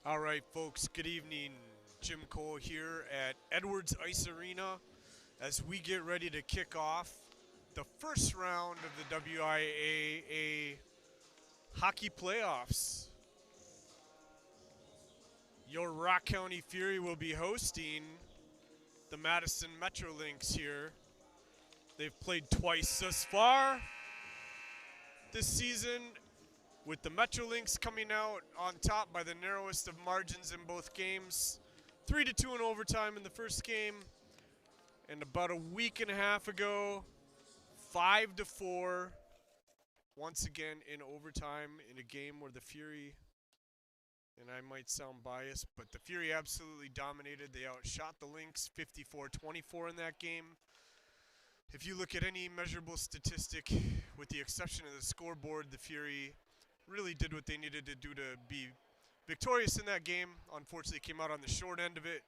All right, folks, good evening. Jim Cole here at Edwards Ice Arena as we get ready to kick off the first round of the WIAA hockey playoffs. Your Rock County Fury will be hosting the Madison Metro Lynx here. They've played twice thus far this season, with the Metro Lynx coming out on top by the narrowest of margins in both games. 3-2 in overtime in the first game, and about a week and a half ago, 5-4 once again in overtime in a game where the Fury, and I might sound biased, but the Fury absolutely dominated. They outshot the Lynx 54-24 in that game. If you look at any measurable statistic, with the exception of the scoreboard, the Fury really did what they needed to do to be victorious in that game. Unfortunately, came out on the short end of it.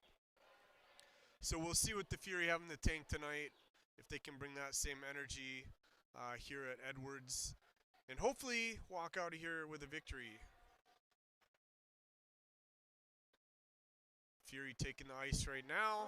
So we'll see what the Fury have in the tank tonight, if they can bring that same energy here at Edwards, and hopefully walk out of here with a victory. Fury taking the ice right now.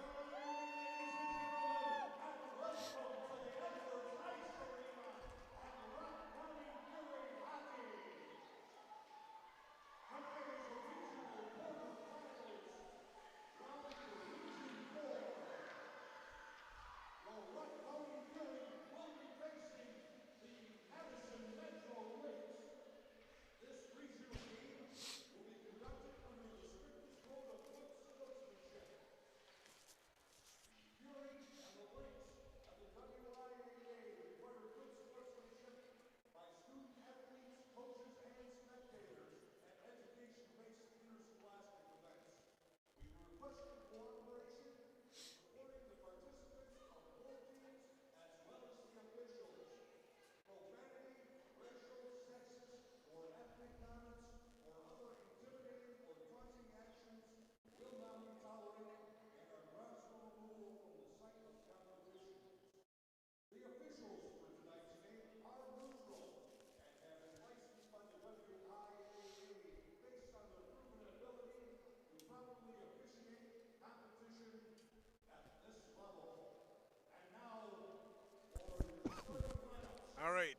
All right,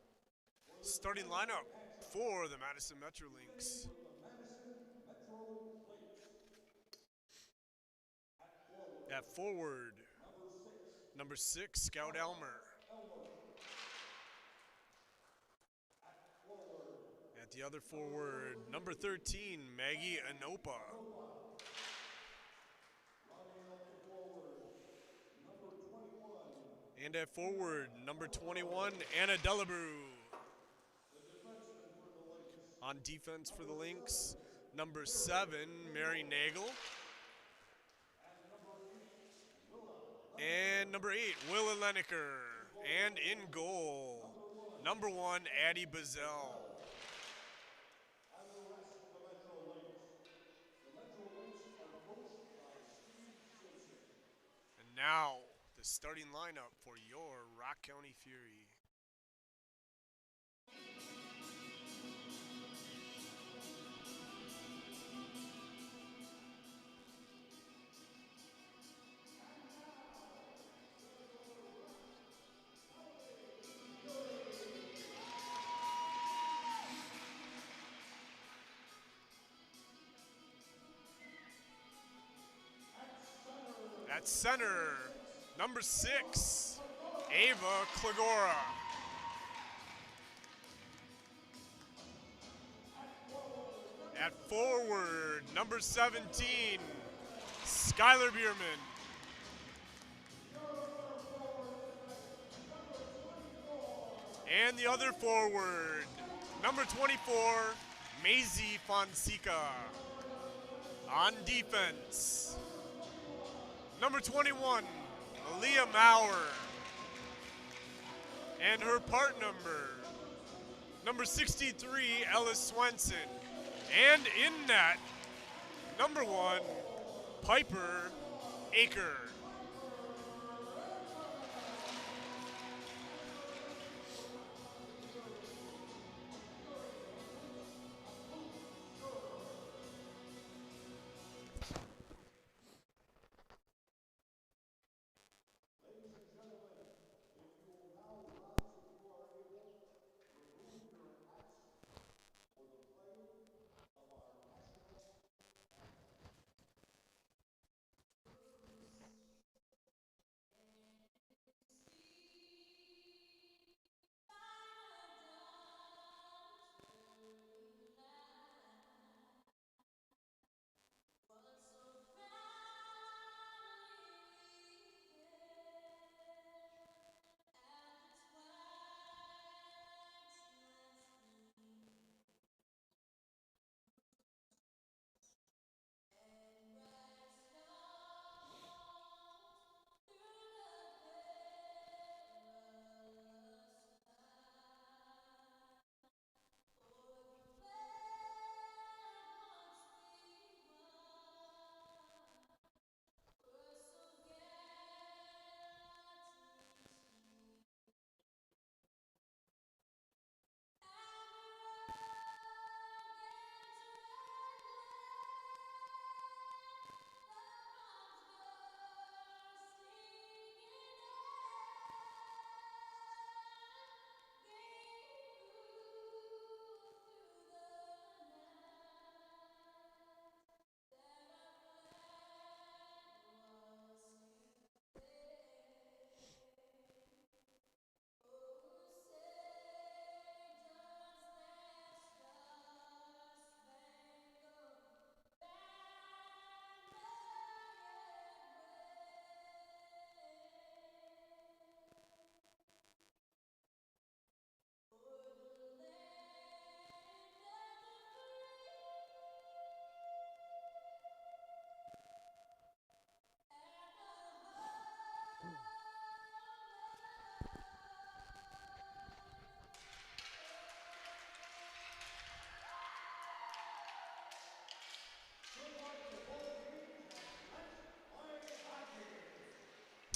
starting lineup for the Madison Metro Lynx. At forward, number 6, Scout Elmer. At the other forward, number 13, Maggie Anopa. And at forward, number 21, Anna Delabrew. On defense for the Lynx, number 7, Mary Nagel. And number 8, Willa Leneker. And in goal, number 1, Addie Bazell. And now, the starting lineup for your Rock County Fury. At center, number 6, Ava Klagora. At forward, number 17, Skylar Bierman. And the other forward, number 24, Maisie Fonseca. On defense, number 21, Aaliyah Maurer. And her part number 63, Ellis Swenson. And in net, number 1, Piper Aker.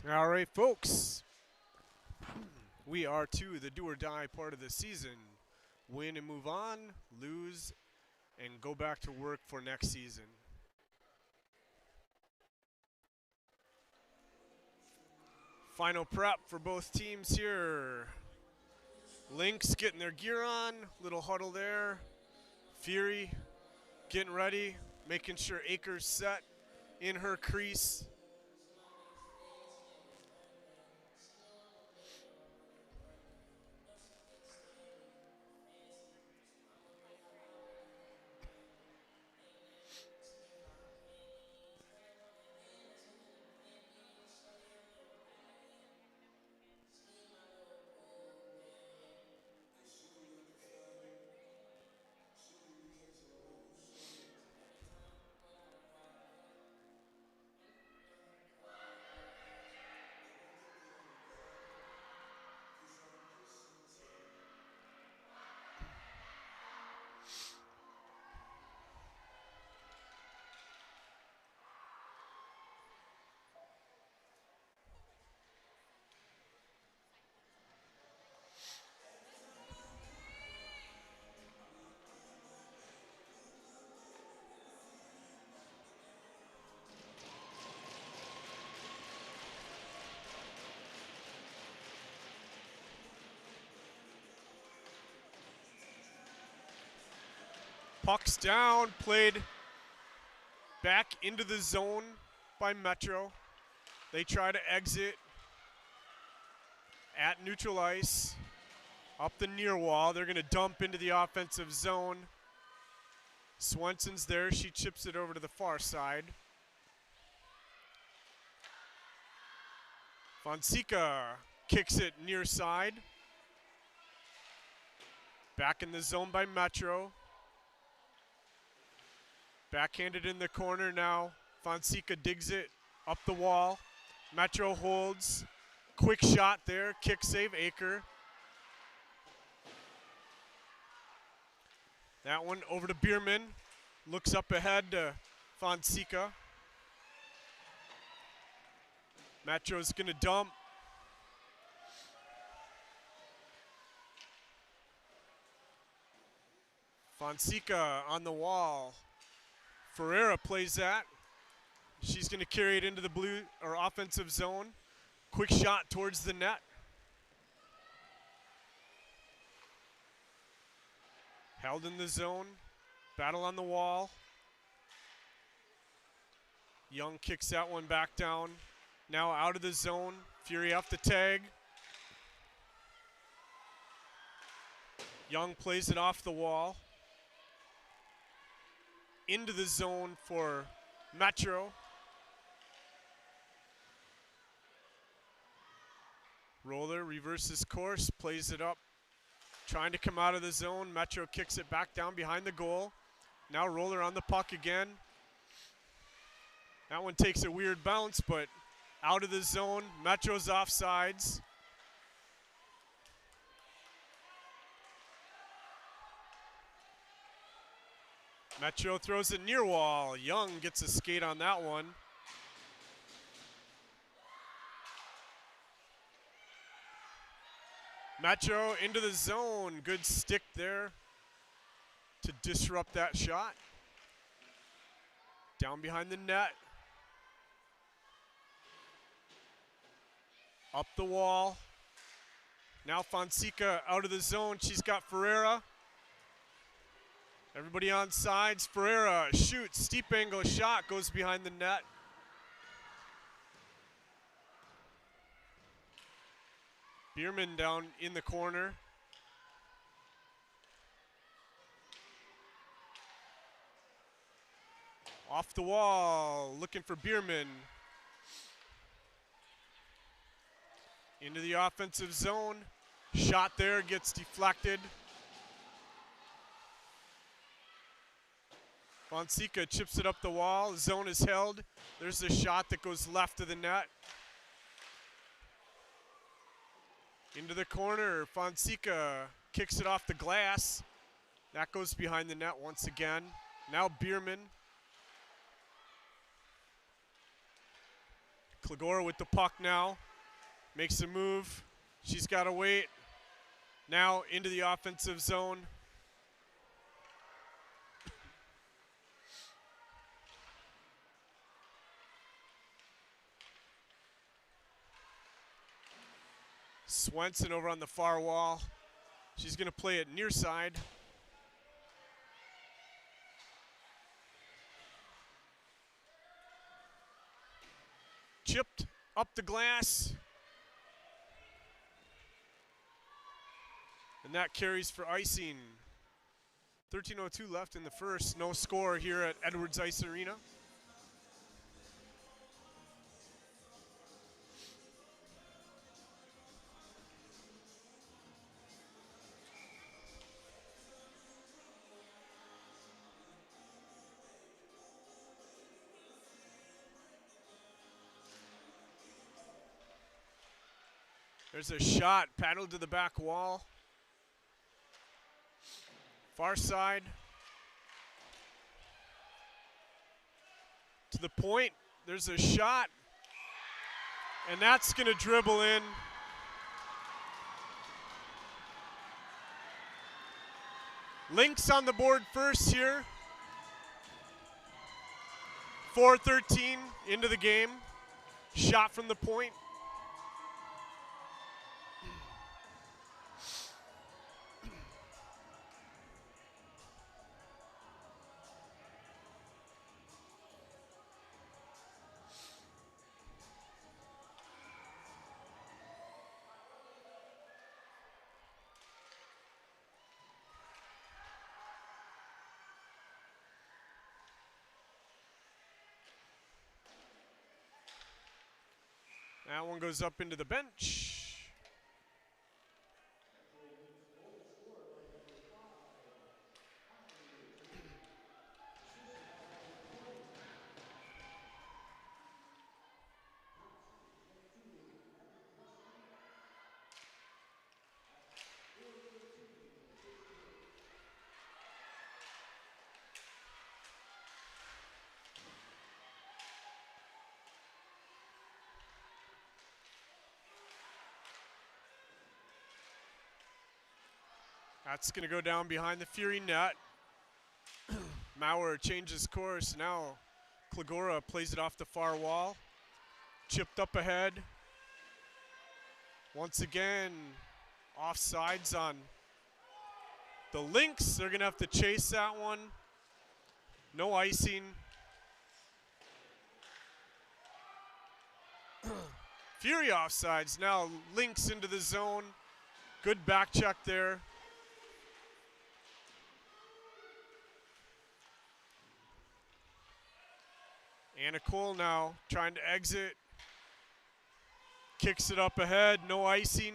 All right, folks. We are to the do or die part of the season. Win and move on, lose and go back to work for next season. Final prep for both teams here. Lynx getting their gear on, little huddle there. Fury getting ready, making sure Akers set in her crease. Puck's down, played back into the zone by Metro. They try to exit at neutral ice, up the near wall. They're going to dump into the offensive zone. Swenson's there. She chips it over to the far side. Fonseca kicks it near side. Back in the zone by Metro. Backhanded in the corner now. Fonseca digs it up the wall. Metro holds. Quick shot there. Kick save, Aker. That one over to Bierman. Looks up ahead to Fonseca. Metro's going to dump. Fonseca on the wall. Ferreira plays that. She's going to carry it into the blue or offensive zone. Quick shot towards the net. Held in the zone. Battle on the wall. Young kicks that one back down. Now out of the zone. Fury off the tag. Young plays it off the wall. Into the zone for Metro. Roller reverses course, plays it up. Trying to come out of the zone. Metro kicks it back down behind the goal. Now Roller on the puck again. That one takes a weird bounce, but out of the zone. Metro's offsides. Metro throws it near wall. Young gets a skate on that one. Metro into the zone. Good stick there to disrupt that shot. Down behind the net. Up the wall. Now Fonseca out of the zone. She's got Ferreira. Everybody on sides. Ferreira shoots. Steep angle shot. Goes behind the net. Bierman down in the corner. Off the wall. Looking for Bierman. Into the offensive zone. Shot there. Gets deflected. Fonseca chips it up the wall. Zone is held. There's a shot that goes left of the net. Into the corner. Fonseca kicks it off the glass. That goes behind the net once again. Now Bierman. Klegora with the puck now. Makes a move. She's got to wait. Now into the offensive zone. Swenson over on the far wall. She's going to play it near side. Chipped up the glass. And that carries for icing. 13:02 left in the first. No score here at Edwards Ice Arena. There's a shot, paddled to the back wall. Far side. To the point, there's a shot. And that's gonna dribble in. Lynx on the board first here. 4:13 into the game. Shot from the point. That one goes up into the bench. That's going to go down behind the Fury net. Maurer changes course. Now Klegora plays it off the far wall. Chipped up ahead. Once again, offsides on the Lynx. They're going to have to chase that one. No icing. Fury offsides. Now Lynx into the zone. Good back check there. Anna Cole now trying to exit. Kicks it up ahead, no icing.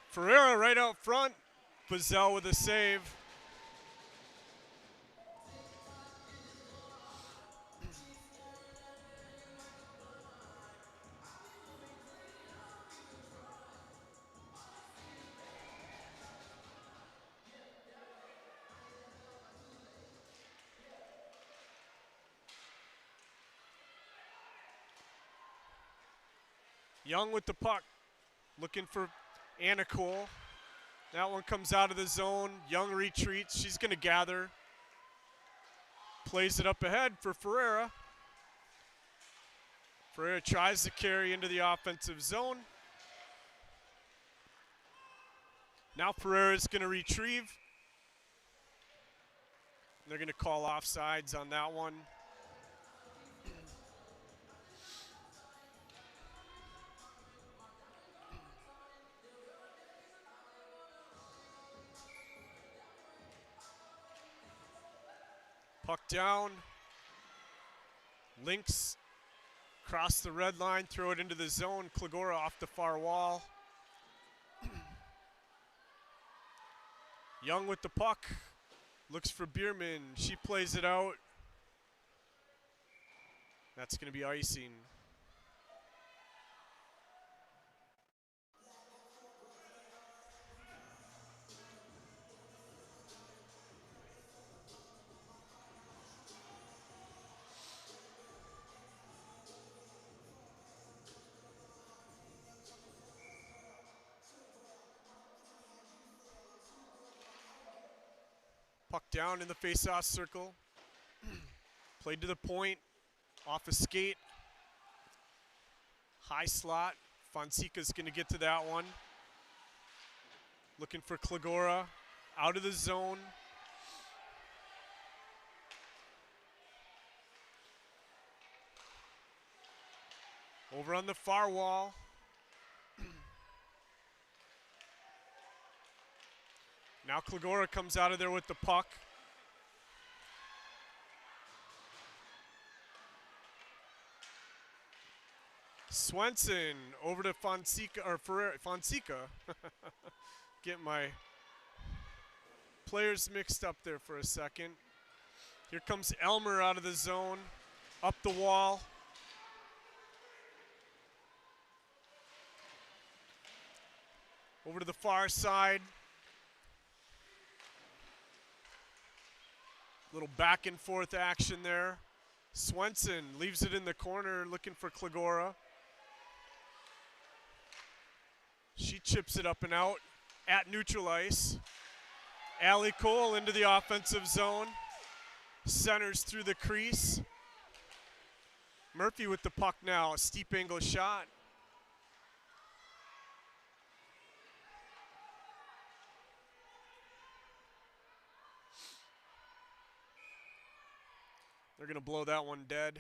Ferreira right out front. Bazell with a save. Young with the puck, looking for Anna Cole. That one comes out of the zone. Young retreats. She's going to gather. Plays it up ahead for Ferreira. Ferreira tries to carry into the offensive zone. Now Ferreira's going to retrieve. They're going to call offsides on that one. Puck down. Lynx cross the red line, throw it into the zone. Klegora off the far wall. Young with the puck. Looks for Bierman. She plays it out. That's going to be icing. Puck down in the face-off circle. Played to the point. Off a skate. High slot. Fonseca's going to get to that one. Looking for Klagora. Out of the zone. Over on the far wall. Now Klagora comes out of there with the puck. Swenson over to Fonseca, or Fonseca. Get my players mixed up there for a second. Here comes Elmer out of the zone, up the wall. Over to the far side. Little back and forth action there. Swenson leaves it in the corner looking for Klagora. She chips it up and out at neutral ice. Allie Cole into the offensive zone. Centers through the crease. Murphy with the puck now, a steep angle shot. They're going to blow that one dead.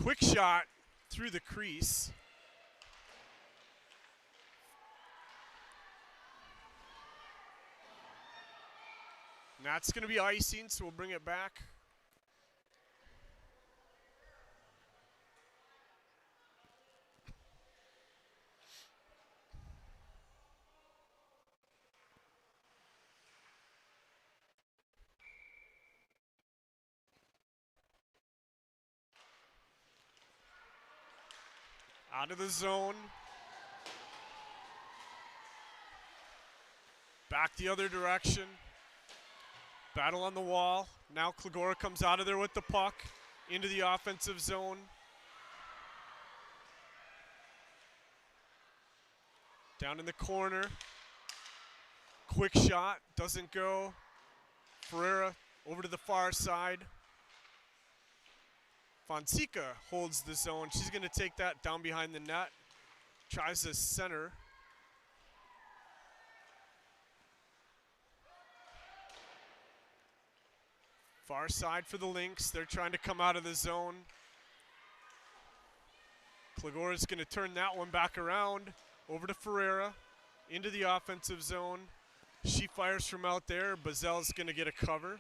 Quick shot through the crease. And that's going to be icing, so we'll bring it back. Out of the zone. Back the other direction. Battle on the wall. Now Klagora comes out of there with the puck into the offensive zone. Down in the corner. Quick shot. Doesn't go. Ferreira over to the far side. Fonseca holds the zone. She's going to take that down behind the net. Tries to center. Far side for the Lynx. They're trying to come out of the zone. Klagora's going to turn that one back around. Over to Ferreira. Into the offensive zone. She fires from out there. Bazel's going to get a cover.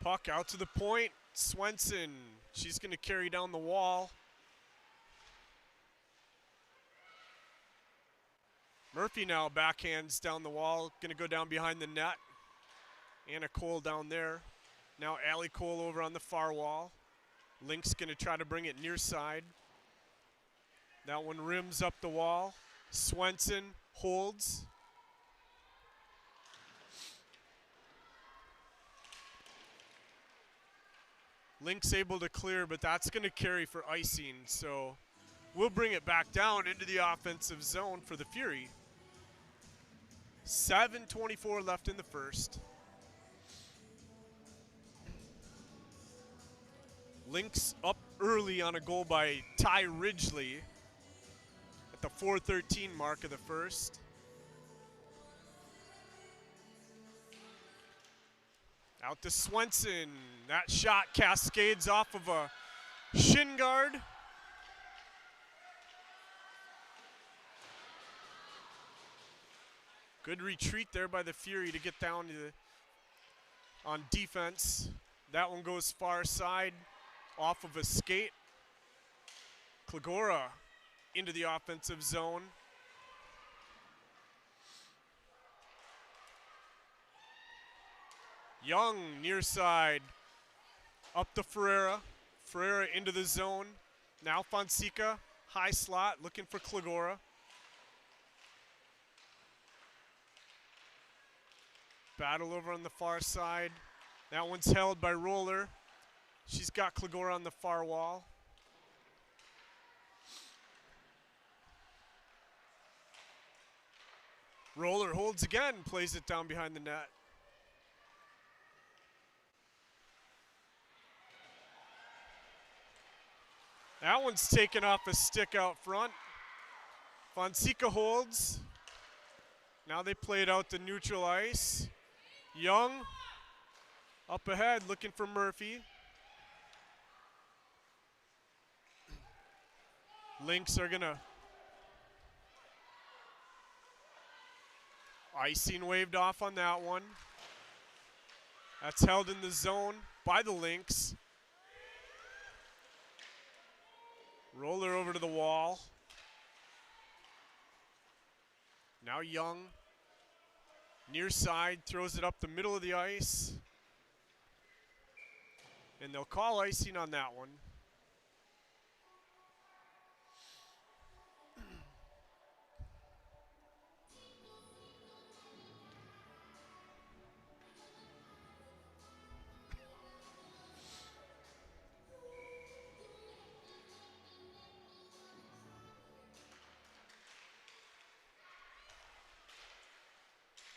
Puck out to the point. Swenson, she's going to carry down the wall. Murphy now backhands down the wall, going to go down behind the net. Anna Cole down there. Now Allie Cole over on the far wall. Lynx going to try to bring it near side. That one rims up the wall. Swenson holds. Lynx able to clear, but that's going to carry for icing. So we'll bring it back down into the offensive zone for the Fury. 7:24 left in the first. Lynx up early on a goal by Ty Ridgely at the 4:13 mark of the first. Out to Swenson. That shot cascades off of a shin guard. Good retreat there by the Fury to get down to on defense. That one goes far side. off of a skate. Klagora into the offensive zone. Young near side. Up to Ferreira. Ferreira into the zone. Now Fonseca, high slot, looking for Klagora. Battle over on the far side. That one's held by Roller. She's got Klagora on the far wall. Roller holds again, plays it down behind the net. That one's taken off a stick out front. Fonseca holds. Now they play it out to neutral ice. Young up ahead looking for Murphy. Lynx are gonna. Icing waved off on that one. That's held in the zone by the Lynx. Roller over to the wall. Now Young, near side, throws it up the middle of the ice. And they'll call icing on that one.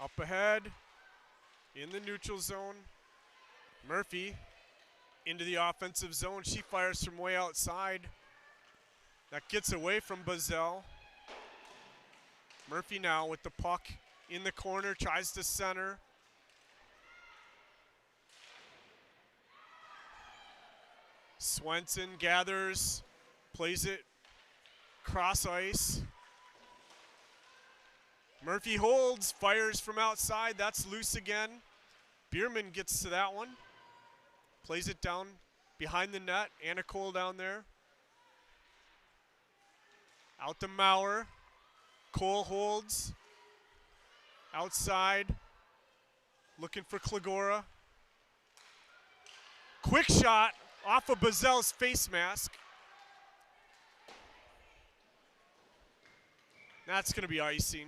Up ahead, in the neutral zone. Murphy into the offensive zone. She fires from way outside. That gets away from Bazell. Murphy now with the puck in the corner, tries to center. Swenson gathers, plays it cross ice. Murphy holds, fires from outside. That's loose again. Bierman gets to that one. Plays it down behind the net. Anna Cole down there. Out to Maurer. Cole holds. Outside. Looking for Klagora. Quick shot off of Bazell's face mask. That's going to be icing.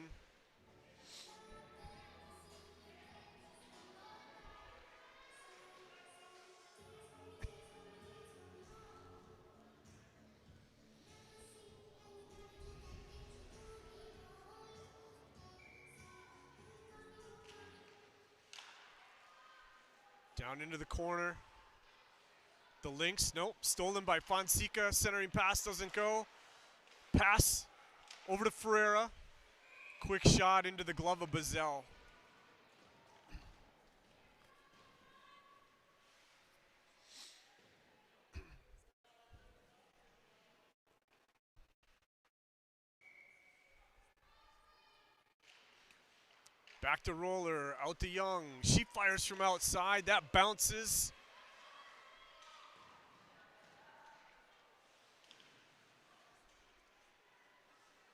Down into the corner. The Lynx, nope, stolen by Fonseca. Centering pass doesn't go. Pass over to Ferreira. Quick shot into the glove of Bazell. Back to Roller, out to Young. She fires from outside, that bounces.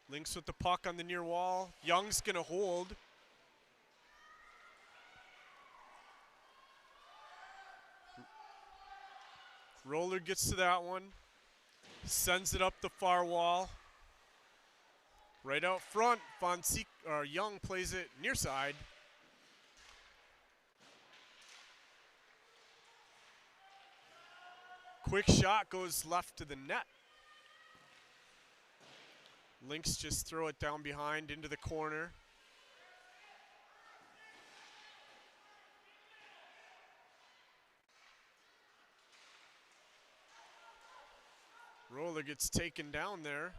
Lynx with the puck on the near wall. Young's gonna hold. Roller gets to that one. Sends it up the far wall. Right out front, Young plays it near side. Quick shot goes left to the net. Lynx just throw it down behind into the corner. Roller gets taken down there.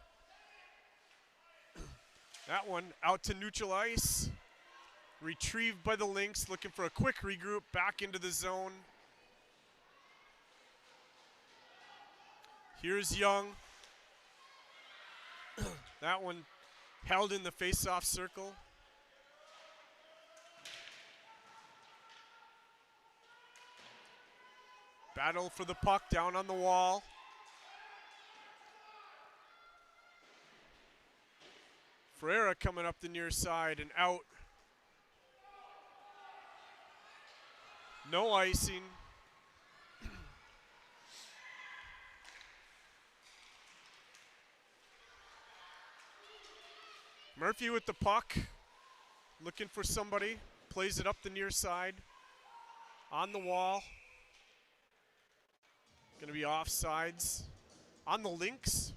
That one out to neutral ice. Retrieved by the Lynx, looking for a quick regroup back into the zone. Here's Young. That one held in the face-off circle. Battle for the puck down on the wall. Ferreira coming up the near side and out. No icing. Murphy with the puck, looking for somebody, plays it up the near side, on the wall. Gonna be offsides. On the links.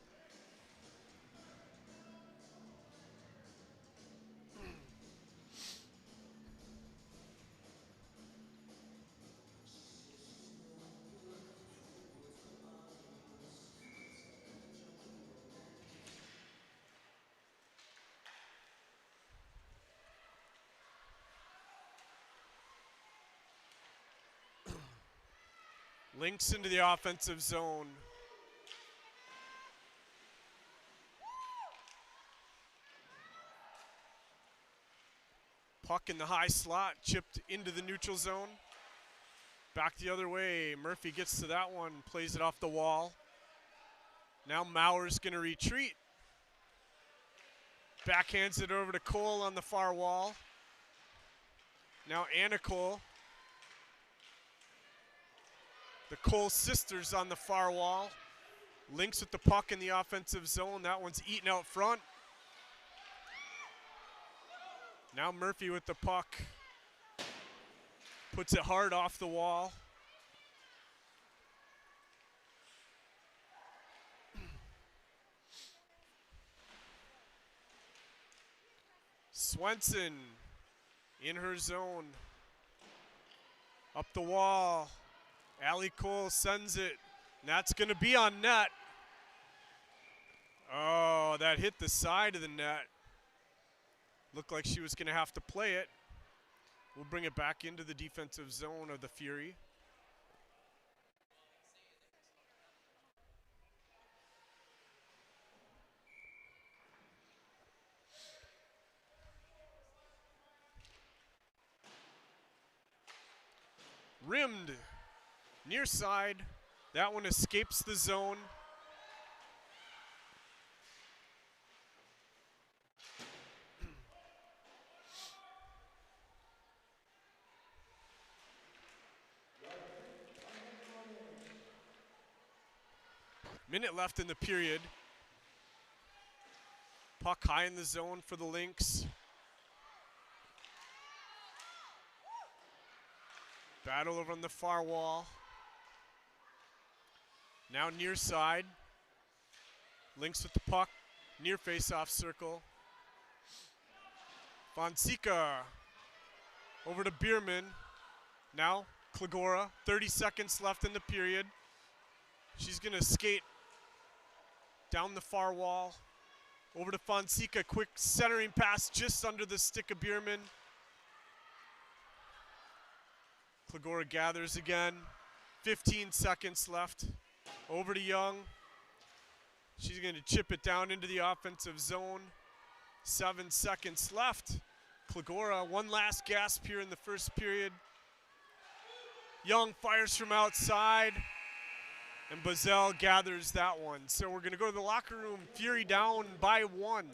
Links into the offensive zone. Puck in the high slot, chipped into the neutral zone. Back the other way, Murphy gets to that one, plays it off the wall. Now Mauer's gonna retreat. Backhands it over to Cole on the far wall. Now Anna Cole. The Cole sisters on the far wall. Links with the puck in the offensive zone. That one's eaten out front. Now Murphy with the puck. Puts it hard off the wall. Swenson in her zone. Up the wall. Allie Cole sends it. And that's going to be on net. Oh, that hit the side of the net. Looked like she was going to have to play it. We'll bring it back into the defensive zone of the Fury. Rimmed. Near side. That one escapes the zone. Minute left in the period. Puck high in the zone for the Lynx. Battle over on the far wall. Now near side. Lynx with the puck. Near face-off circle. Fonseca over to Bierman. Now Klagora. 30 seconds left in the period. She's going to skate down the far wall. Over to Fonseca. Quick centering pass just under the stick of Bierman. Klagora gathers again. 15 seconds left. Over to Young. She's going to chip it down into the offensive zone. 7 seconds left. Klagora, one last gasp here in the first period. Young fires from outside. And Bazell gathers that one. So we're going to go to the locker room. Fury down by 1.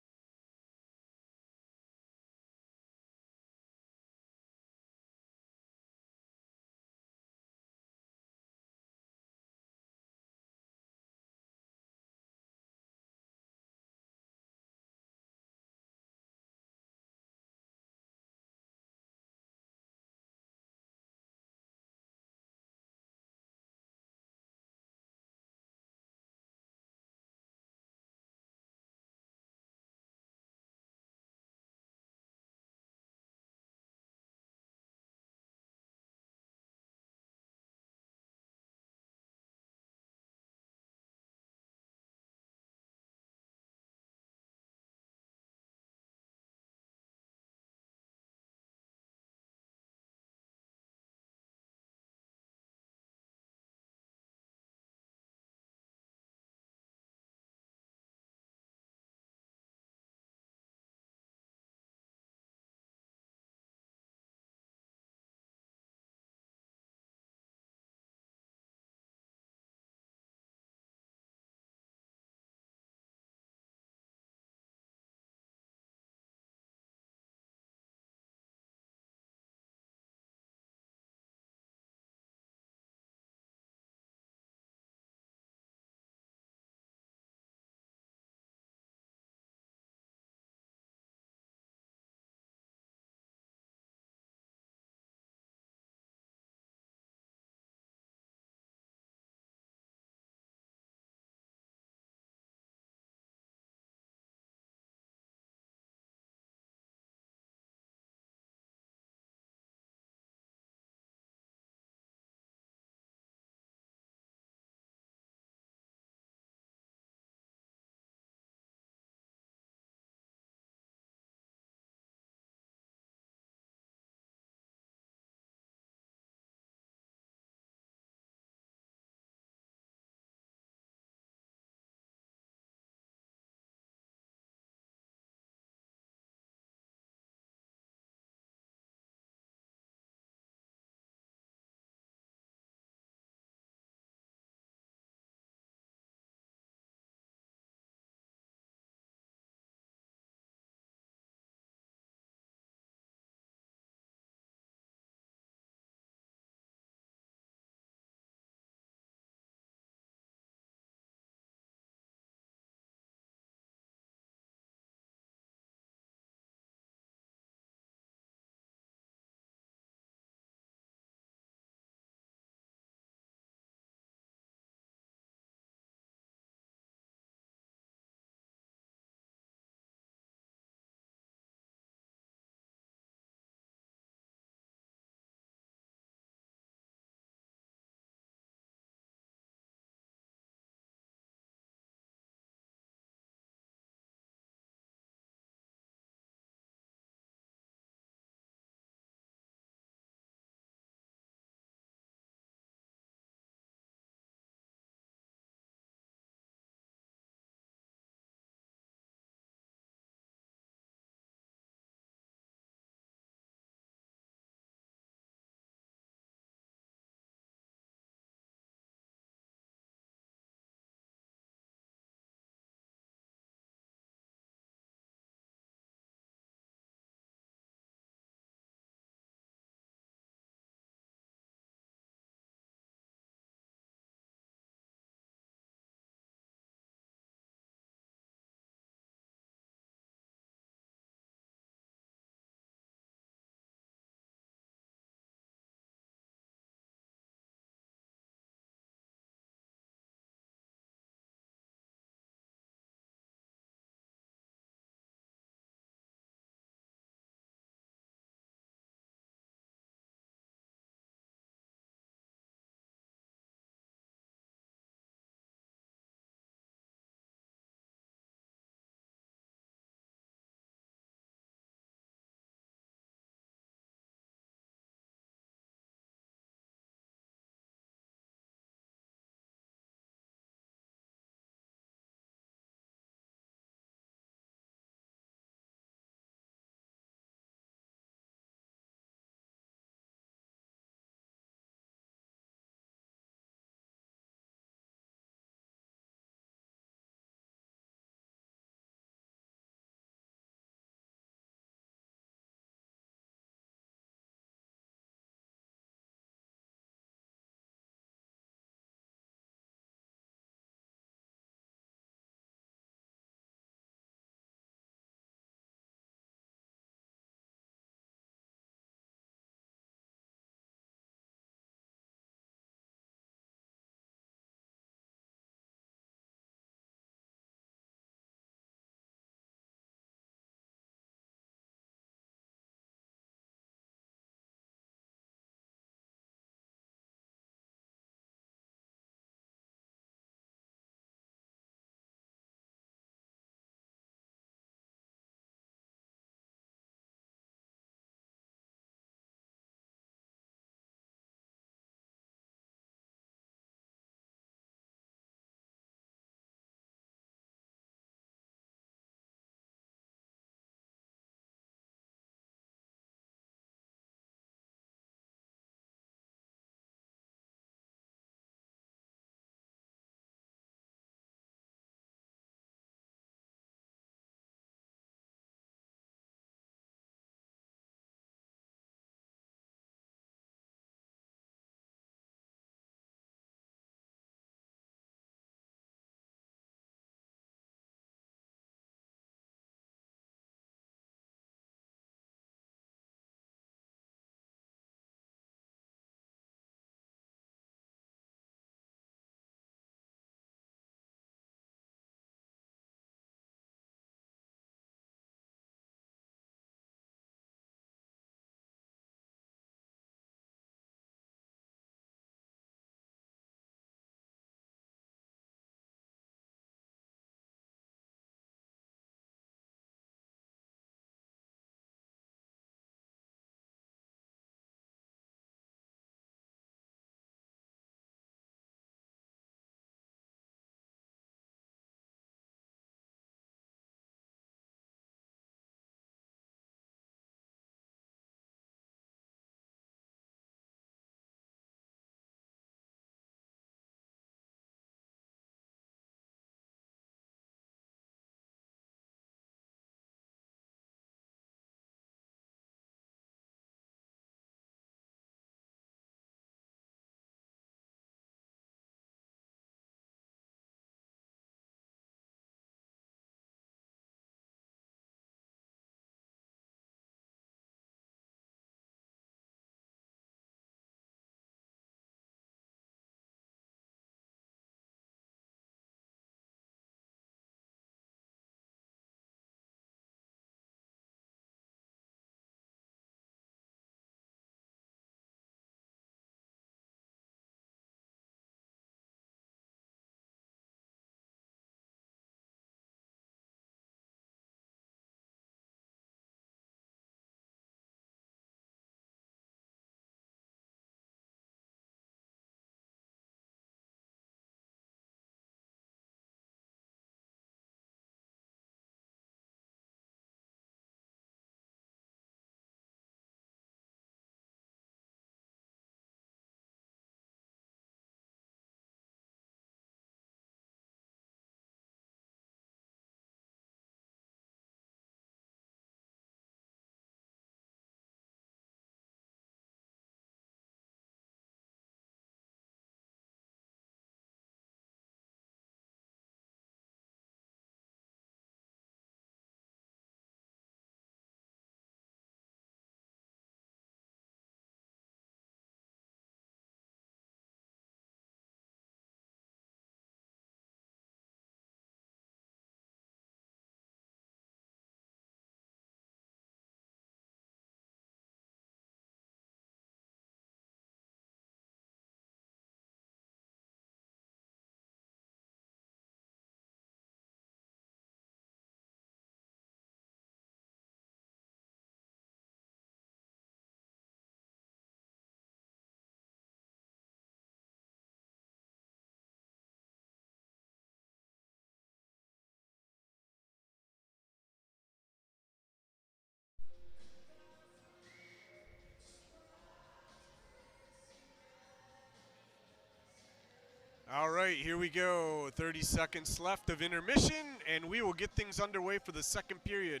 All right, here we go. 30 seconds left of intermission, and we will get things underway for the second period.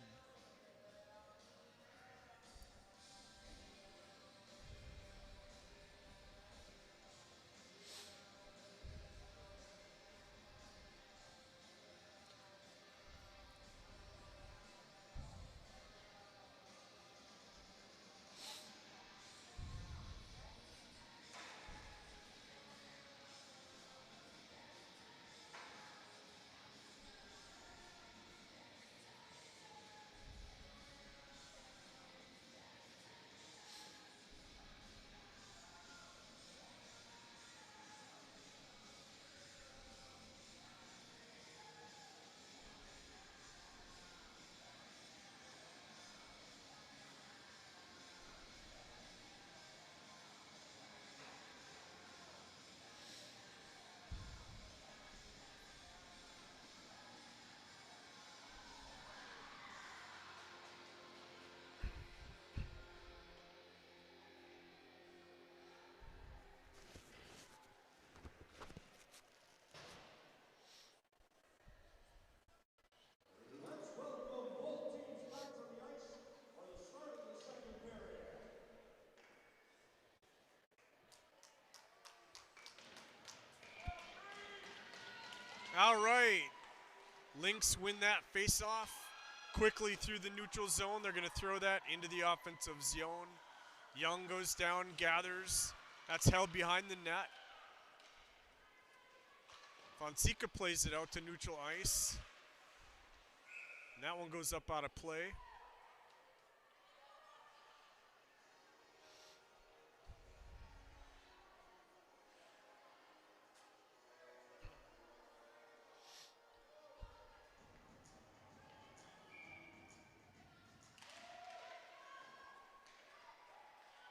All right, Lynx win that face-off quickly through the neutral zone. They're going to throw that into the offensive zone. Young goes down, gathers. That's held behind the net. Fonseca plays it out to neutral ice. And that one goes up out of play.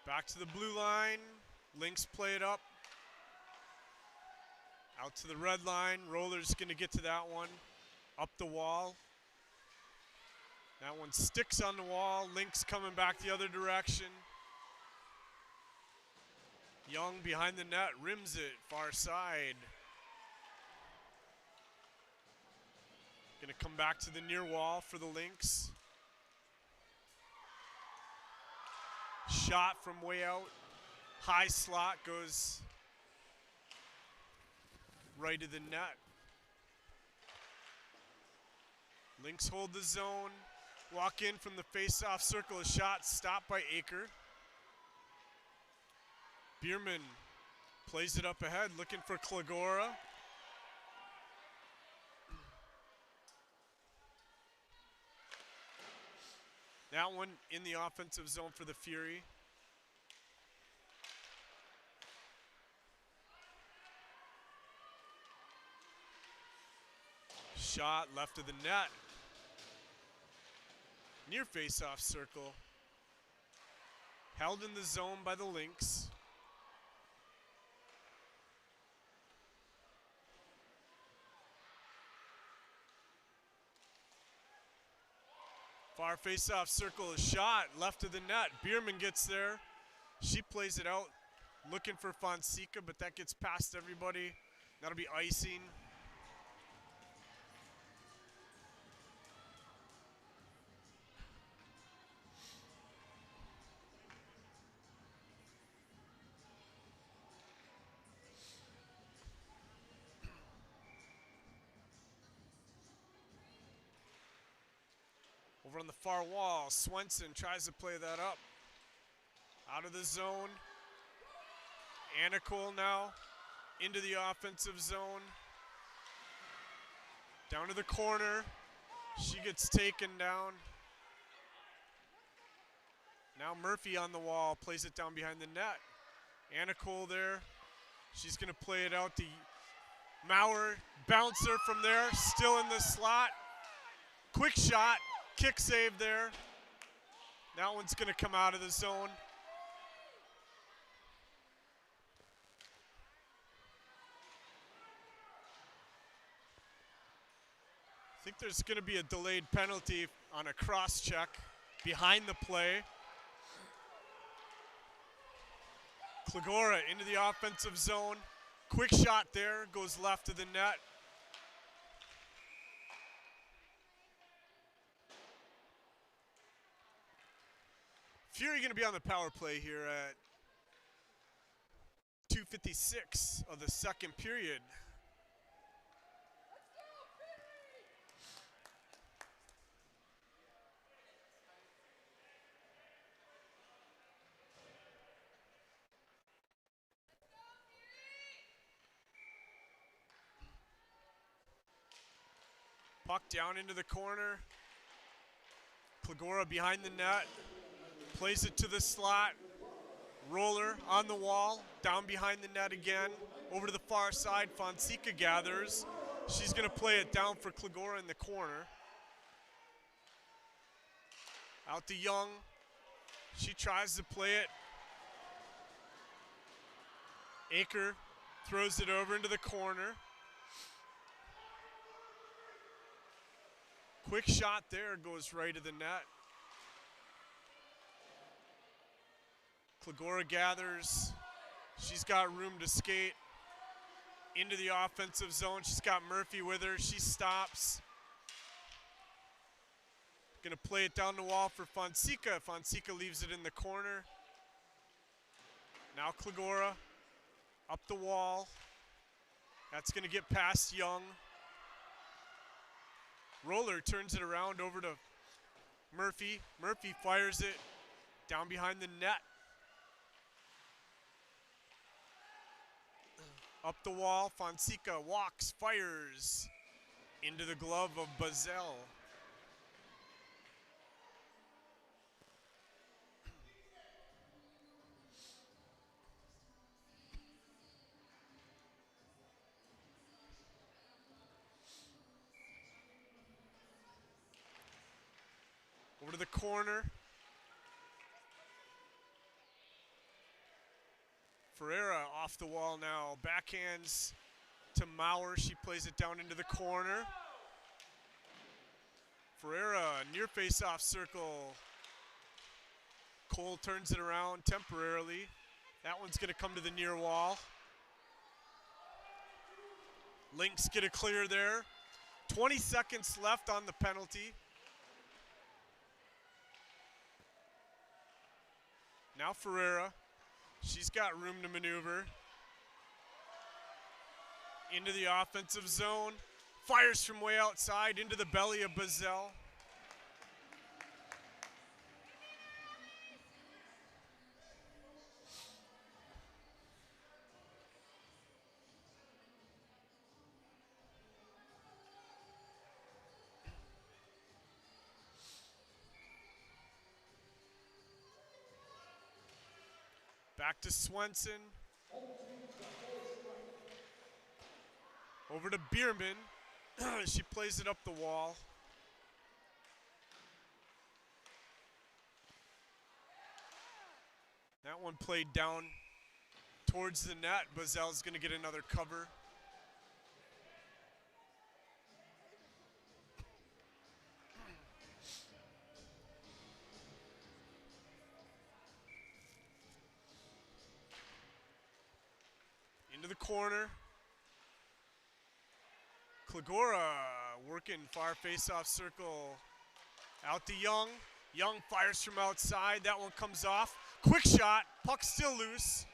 Back to the blue line. Lynx play it up. Out to the red line. Roller's going to get to that one. Up the wall. That one sticks on the wall. Lynx coming back the other direction. Young behind the net. Rims it. Far side. Going to come back to the near wall for the Lynx. Shot from way out. High slot goes right to the net. Lynx hold the zone. Walk in from the face-off circle. A shot stopped by Aker. Bierman plays it up ahead, looking for Klagora. That one in the offensive zone for the Fury. Shot left of the net. Near face-off circle. Held in the zone by the Lynx. Far face-off circle, a shot left of the net. Bierman gets there. She plays it out, looking for Fonseca, but that gets past everybody. That'll be icing. Over on the far wall, Swenson tries to play that up. Out of the zone. Anacole now into the offensive zone. Down to the corner. She gets taken down. Now Murphy on the wall, plays it down behind the net. Anacole there. She's going to play it out to Maurer. Bouncer from there, still in the slot. Quick shot. Kick save there. That one's going to come out of the zone. I think there's going to be a delayed penalty on a cross check behind the play. Klagora into the offensive zone. Quick shot there, goes left of the net. Fury going to be on the power play here at 2:56 of the second period. Puck down into the corner. Klegora behind the net. Plays it to the slot. Roller on the wall. Down behind the net again. Over to the far side. Fonseca gathers. She's going to play it down for Klegora in the corner. Out to Young. She tries to play it. Aker throws it over into the corner. Quick shot there, goes right of the net. Klegora gathers. She's got room to skate into the offensive zone. She's got Murphy with her. She stops. Gonna play it down the wall for Fonseca. Fonseca leaves it in the corner. Now Klegora up the wall. That's gonna get past Young. Roller turns it around over to Murphy. Murphy fires it down behind the net. Up the wall, Fonseca walks, fires into the glove of Bazell. Over to the corner. Ferreira off the wall now. Backhands to Maurer. She plays it down into the corner. Ferreira near face-off circle. Cole turns it around temporarily. That one's going to come to the near wall. Lynx get a clear there. 20 seconds left on the penalty. Now Ferreira, she's got room to maneuver. Into the offensive zone. Fires from way outside into the belly of Bazell. Back to Swenson. Over to Bierman. She plays it up the wall. That one played down towards the net. Bazell's going to get another cover. Into the corner. Klegora working far face-off circle. Out to Young. Young fires from outside. That one comes off. Quick shot. Puck still loose.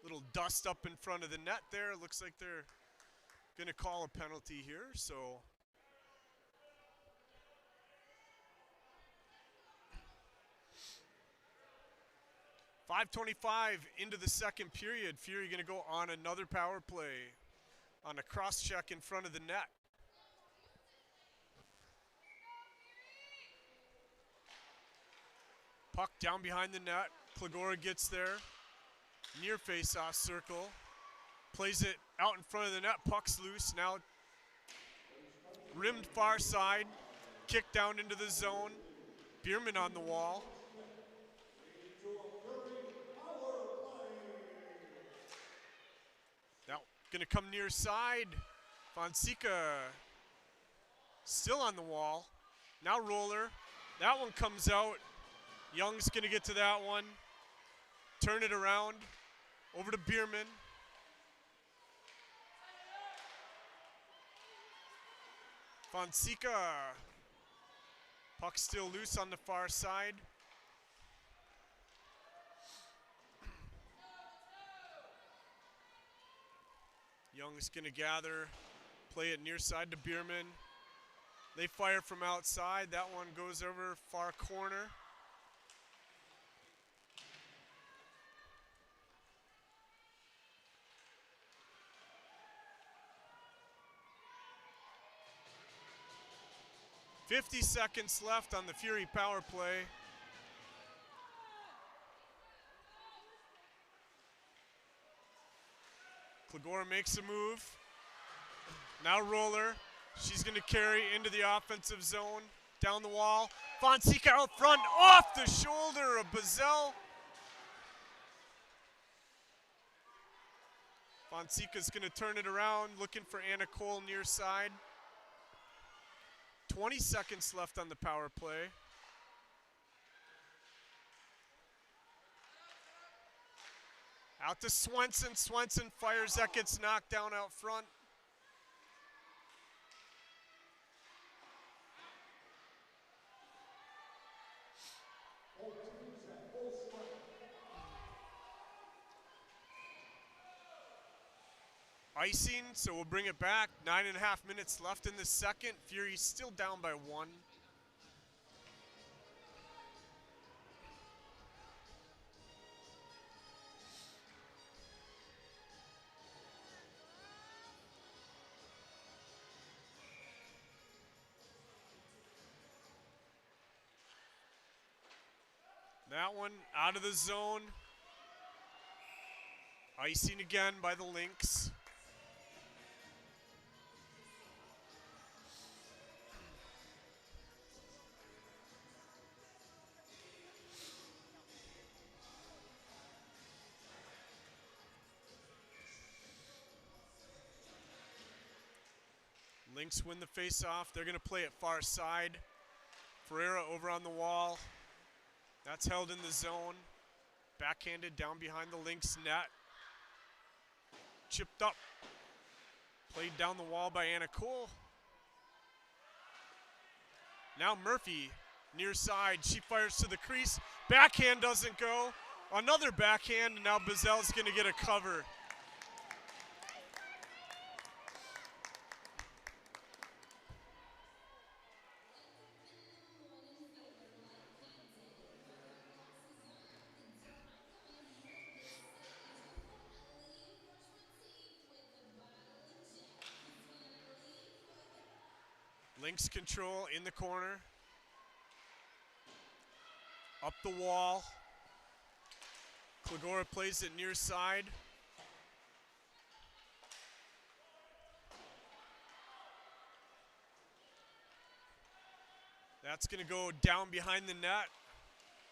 Little dust up in front of the net there. Looks like they're going to call a penalty here. So 5:25 into the second period. Fury going to go on another power play on a cross check in front of the net. Puck down behind the net. Klegora gets there. Near face-off circle. Plays it out in front of the net. Puck's loose. Now rimmed far side. Kick down into the zone. Bierman on the wall. Now gonna come near side. Fonseca still on the wall. Now roller. That one comes out. Young's going to get to that one. Turn it around. Over to Bierman. Fonseca. Puck still loose on the far side. Young's going to gather. Play it near side to Bierman. They fire from outside. That one goes over far corner. .50 seconds left on the Fury power play. Klegora makes a move. Now roller. She's going to carry into the offensive zone. Down the wall. Fonseca out front. Off the shoulder of Bazell. Fonseca's going to turn it around. Looking for Anna Cole near side. 20 seconds left on the power play. Out to Swenson. Swenson fires. That gets knocked down out front. Icing, so we'll bring it back. 9.5 minutes left in the second. Fury's still down by 1. That one out of the zone. Icing again by the Lynx. Lynx win the face-off. They're going to play it far side. Ferreira over on the wall. That's held in the zone. Backhanded down behind the Lynx net. Chipped up. Played down the wall by Anna Cole. Now Murphy near side. She fires to the crease. Backhand doesn't go. Another backhand, and now Bazell's going to get a cover. Lynx control in the corner. Up the wall. Klegora plays it near side. That's going to go down behind the net.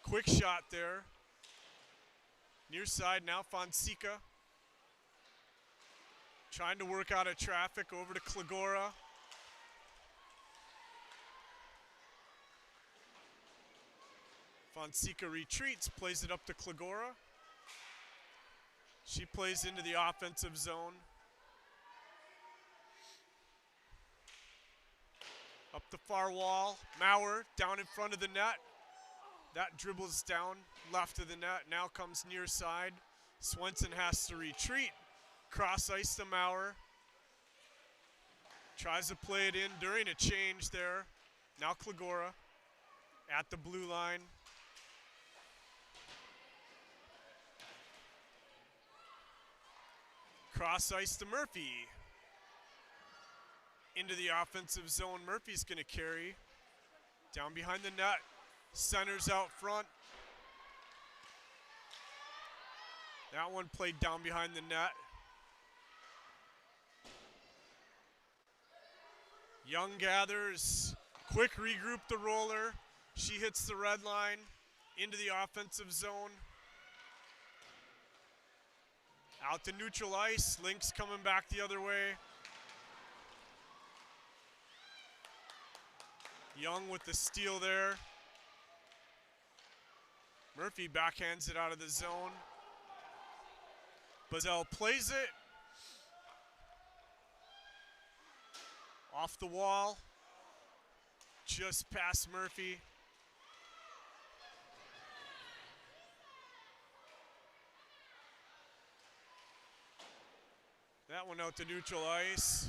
Quick shot there. Near side now, Fonseca. Trying to work out of traffic over to Klegora. Fonseca retreats, plays it up to Klegora. She plays into the offensive zone. Up the far wall, Maurer down in front of the net. That dribbles down left of the net, now comes near side. Swenson has to retreat. Cross ice to Maurer. Tries to play it in during a change there. Now Klegora at the blue line. Cross ice to Murphy. Into the offensive zone, Murphy's going to carry. Down behind the net, centers out front. That one played down behind the net. Young gathers, quick regroup the roller. She hits the red line into the offensive zone. Out to neutral ice, Lynx coming back the other way. Young with the steal there. Murphy backhands it out of the zone. Buzzell plays it. Off the wall. Just past Murphy. That one out to neutral ice.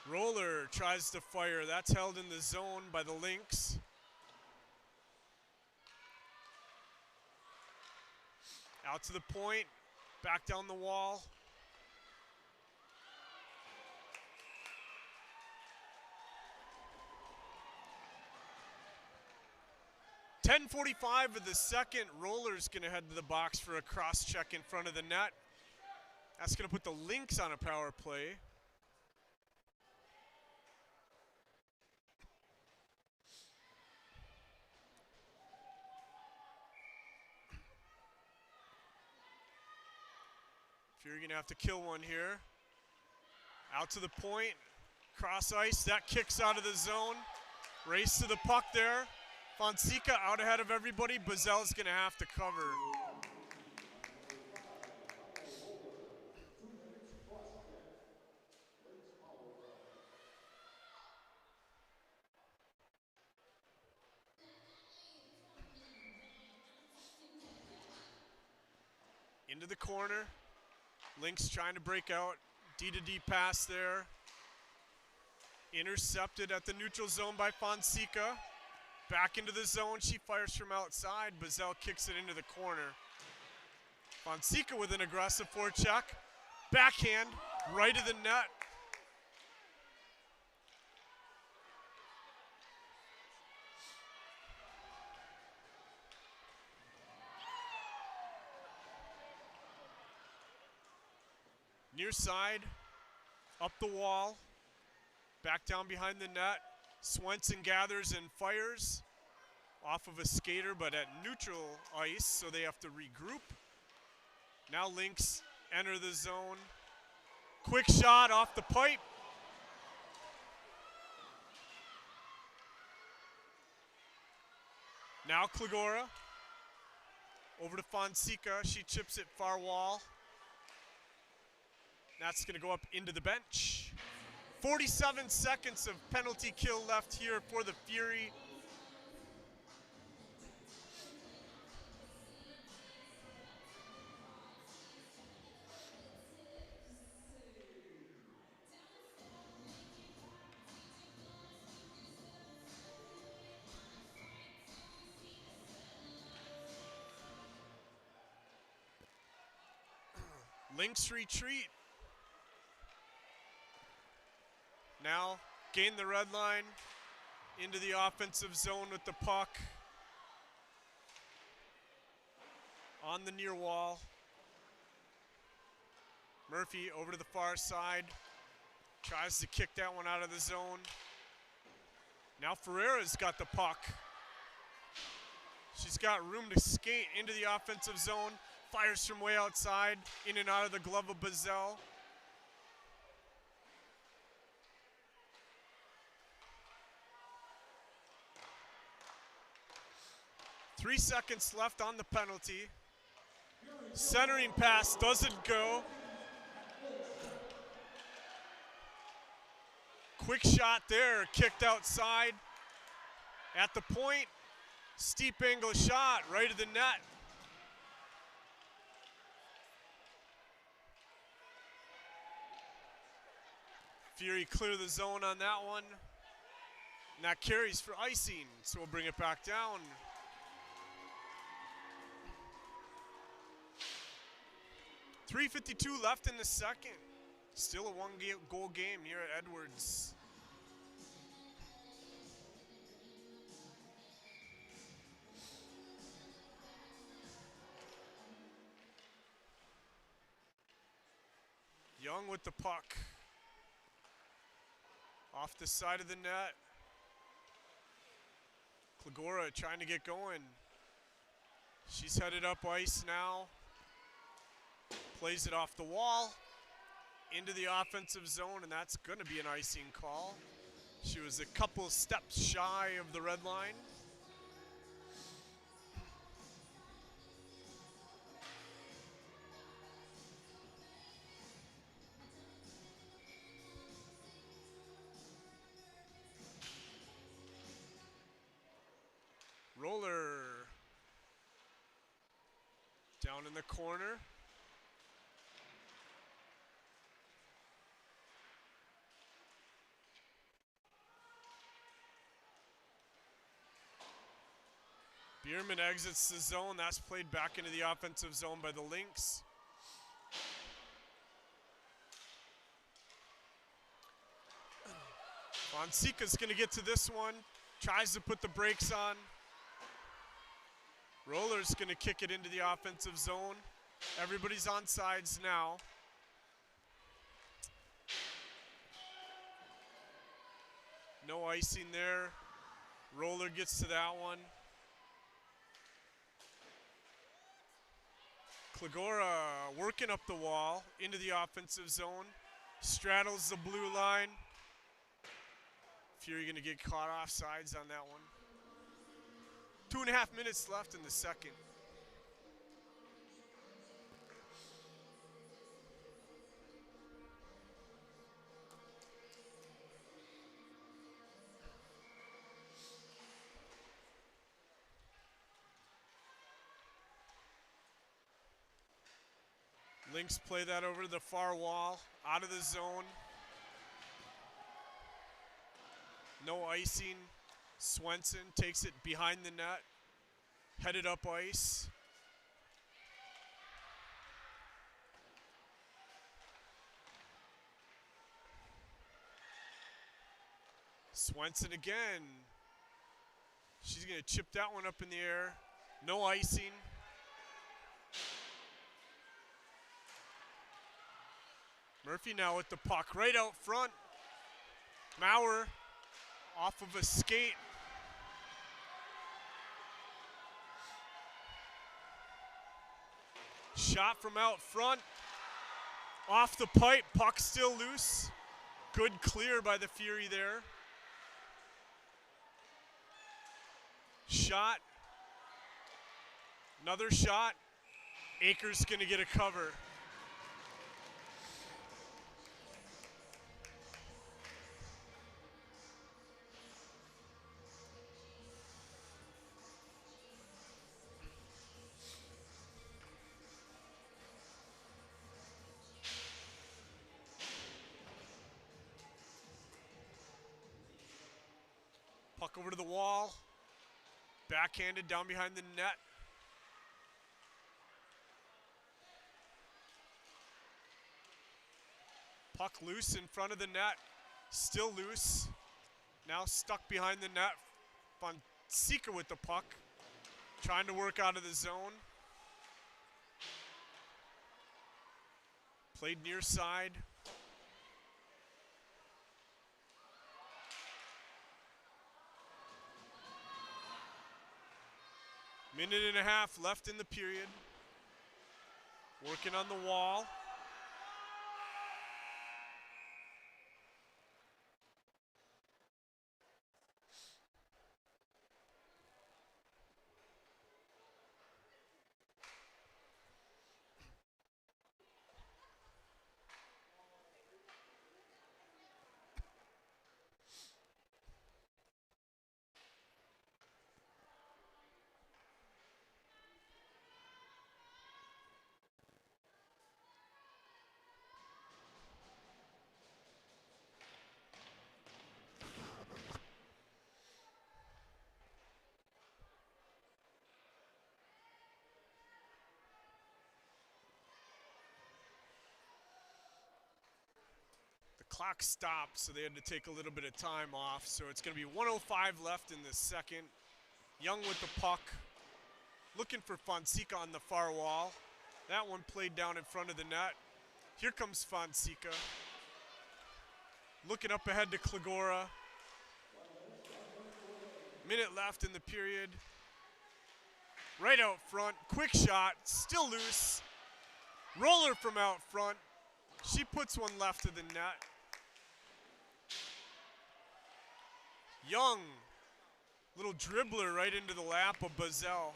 Roller tries to fire. That's held in the zone by the Lynx. Out to the point, back down the wall. .10:45 of the second. Roller's gonna head to the box for a cross check in front of the net. That's gonna put the Lynx on a power play. You're gonna have to kill one here. Out to the point, cross ice, that kicks out of the zone. Race to the puck there. Fonseca out ahead of everybody. Buzzell's gonna have to cover. Into the corner. Lynx trying to break out. D-to-D pass there. Intercepted at the neutral zone by Fonseca. Back into the zone. She fires from outside. Buzzell kicks it into the corner. Fonseca with an aggressive forecheck. Backhand right of the net. Near side, up the wall, back down behind the net. Swenson gathers and fires off of a skater, but at neutral ice, so they have to regroup. Now Lynx enter the zone. Quick shot off the pipe. Now Klagora over to Fonseca. She chips it far wall. That's going to go up into the bench. 47 seconds of penalty kill left here for the Fury. Lynx retreat. Now gain the red line into the offensive zone with the puck. On the near wall. Murphy over to the far side. Tries to kick that one out of the zone. Now Ferreira's got the puck. She's got room to skate into the offensive zone. Fires from way outside, in and out of the glove of Buzzell. Three seconds left on the penalty. Centering pass doesn't go. Quick shot there, kicked outside. At the point, steep angle shot right of the net. Fury clear the zone on that one. And that carries for icing, so we'll bring it back down. .352 left in the second. Still a one-goal game here at Edwards. Young with the puck. Off the side of the net. Klagora trying to get going. She's headed up ice now. Plays it off the wall into the offensive zone, and that's going to be an icing call. She was a couple steps shy of the red line. Roller down in the corner. Bierman exits the zone. That's played back into the offensive zone by the Lynx. Fonseca's going to get to this one. Tries to put the brakes on. Roller's going to kick it into the offensive zone. Everybody's on sides now. No icing there. Roller gets to that one. Klegora working up the wall into the offensive zone. Straddles the blue line. Fury going to get caught off sides on that one. 2.5 minutes left in the second. Lynx play that over to the far wall, out of the zone. No icing. Swenson takes it behind the net, headed up ice. Swenson again. She's going to chip that one up in the air. No icing. Murphy now with the puck right out front. Maurer off of a skate. Shot from out front. Off the pipe, puck still loose. Good clear by the Fury there. Shot. Another shot. Akers gonna get a cover. Puck over to the wall. Backhanded down behind the net. Puck loose in front of the net. Still loose. Now stuck behind the net. Fonseca with the puck. Trying to work out of the zone. Played near side. Minute and a half left in the period. Working on the wall. Clock stopped, so they had to take a little bit of time off. So it's going to be 1:05 left in the second. Young with the puck. Looking for Fonseca on the far wall. That one played down in front of the net. Here comes Fonseca. Looking up ahead to Klegora. Minute left in the period. Right out front. Quick shot. Still loose. Roller from out front. She puts one left of the net. Young, little dribbler right into the lap of Bazell.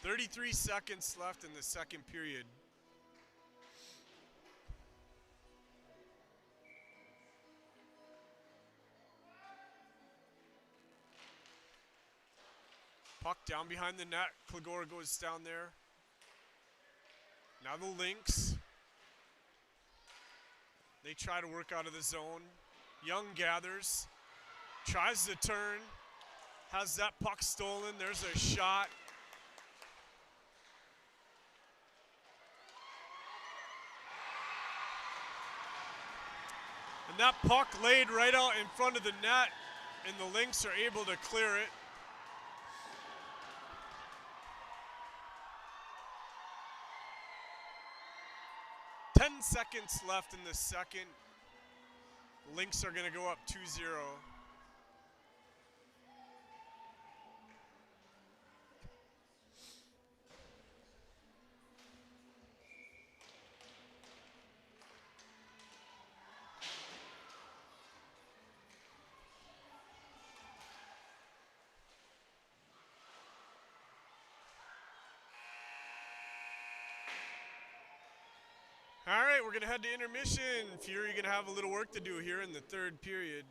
.33 seconds left in the second period. Puck down behind the net. Kilgore goes down there. Now the Lynx. They try to work out of the zone. Young gathers. Tries to turn. Has that puck stolen. There's a shot. And that puck laid right out in front of the net, and the Lynx are able to clear it. Ten seconds left in the second. Lynx are going to go up 2-0. All right, we're going to head to intermission. Fury going to have a little work to do here in the third period.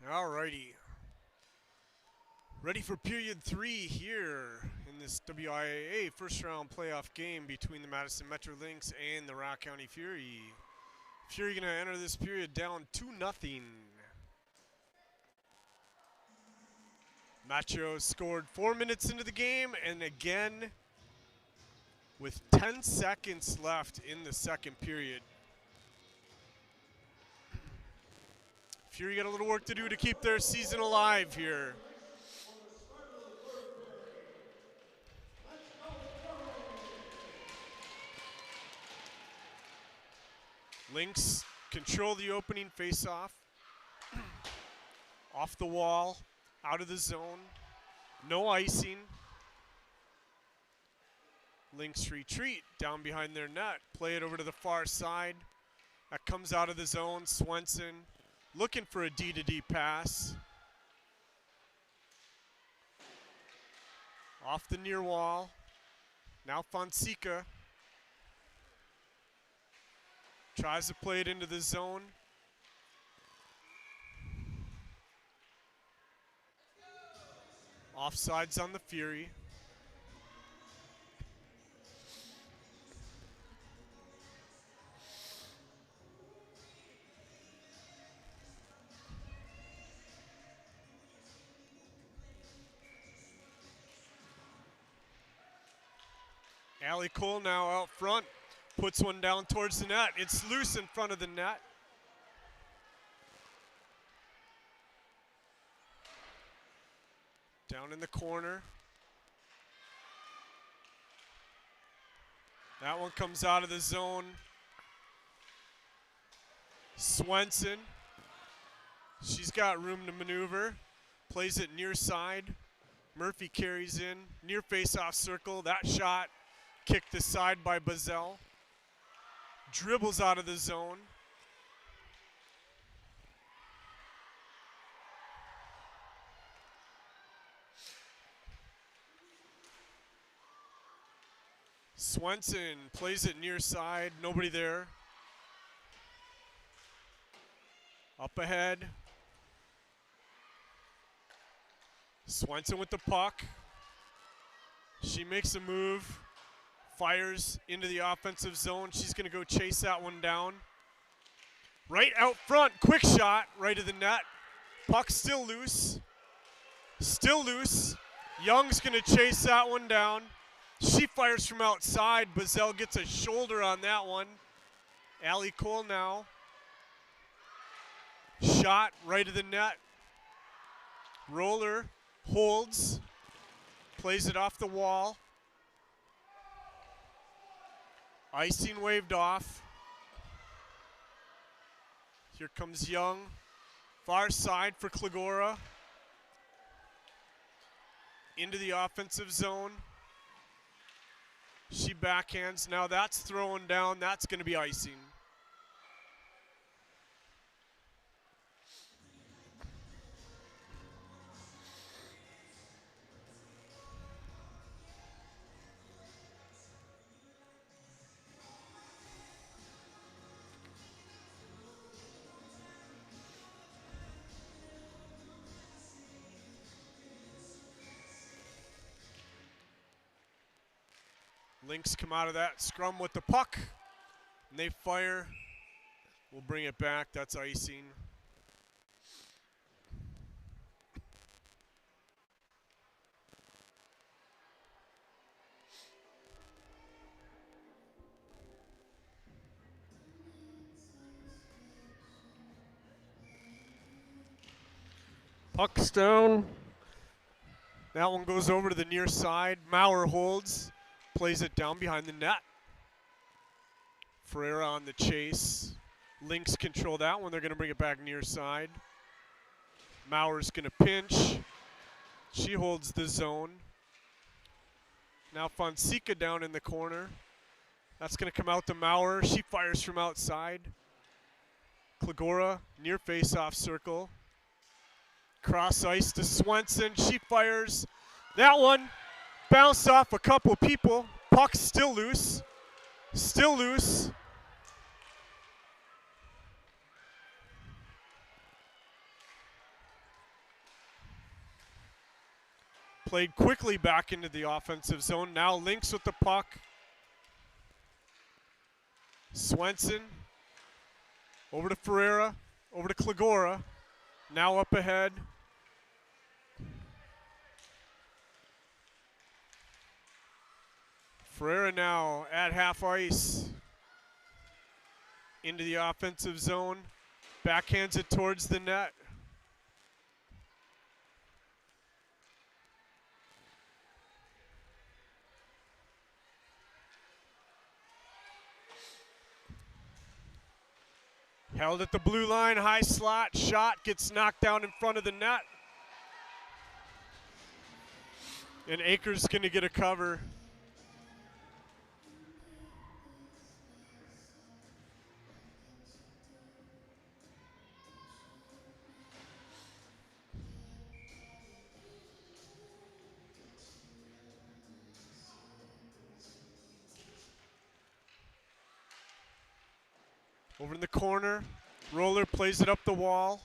Alrighty. Ready for period 3 here in this WIAA first round playoff game between the Madison Metro Lynx and the Rock County Fury. Fury going to enter this period down 2-0. Metro scored 4 minutes into the game, and again, with 10 seconds left in the second period. Fury got a little work to do to keep their season alive here. Lynx control the opening face-off. Off the wall, out of the zone, no icing. Lynx retreat down behind their net, play it over to the far side. That comes out of the zone, Swenson looking for a D-to-D pass. Off the near wall, now Fonseca. Tries to play it into the zone. Offsides on the Fury. Allie Cole now out front. Puts one down towards the net. It's loose in front of the net. Down in the corner. That one comes out of the zone. Swenson. She's got room to maneuver. Plays it near side. Murphy carries in. Near face-off circle. That shot kicked aside by Bazell. Dribbles out of the zone. Swenson plays it near side, nobody there. Up ahead. Swenson with the puck. She makes a move. Fires into the offensive zone. She's going to go chase that one down. Right out front, quick shot, right of the net. Puck still loose. Still loose. Young's going to chase that one down. She fires from outside. Bazell gets a shoulder on that one. Allie Cole now. Shot right of the net. Roller holds. Plays it off the wall. Icing waved off. Here comes Young. Far side for Klagora. Into the offensive zone. She backhands. Now that's thrown down. That's going to be icing. Lynx come out of that scrum with the puck, and they fire. We'll bring it back. That's icing. Puck's down. That one goes over to the near side. Maurer holds. Plays it down behind the net. Ferreira on the chase. Lynx control that one. They're going to bring it back near side. Maurer's going to pinch. She holds the zone. Now Fonseca down in the corner. That's going to come out to Maurer. She fires from outside. Klagora near face-off circle. Cross ice to Swenson. She fires. That one bounced off a couple people. Puck's still loose. Still loose. Played quickly back into the offensive zone. Now Lynx with the puck. Swenson over to Ferreira, over to Klagora. Now up ahead. Ferreira now at half ice. Into the offensive zone. Backhands it towards the net. Held at the blue line, high slot, shot, gets knocked down in front of the net. And Akers gonna get a cover. Over in the corner, Roller plays it up the wall.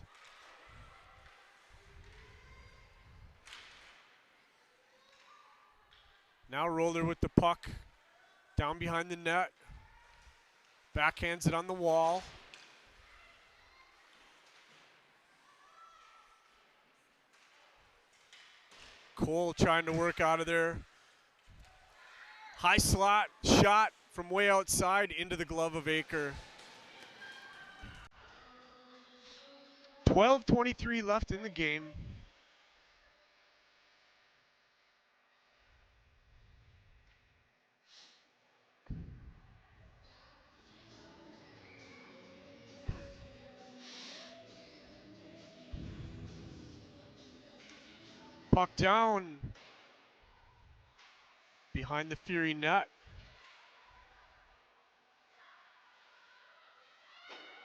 Now Roller with the puck, down behind the net. Backhands it on the wall. Cole trying to work out of there. High slot, shot from way outside into the glove of Aker. 12:23 left in the game. Puck down behind the Fury net.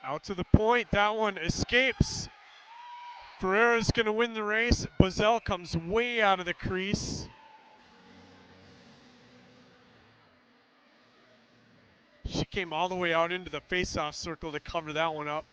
Out to the point, that one escapes. Ferreira's gonna win the race. Bazell comes way out of the crease. She came all the way out into the face-off circle to cover that one up.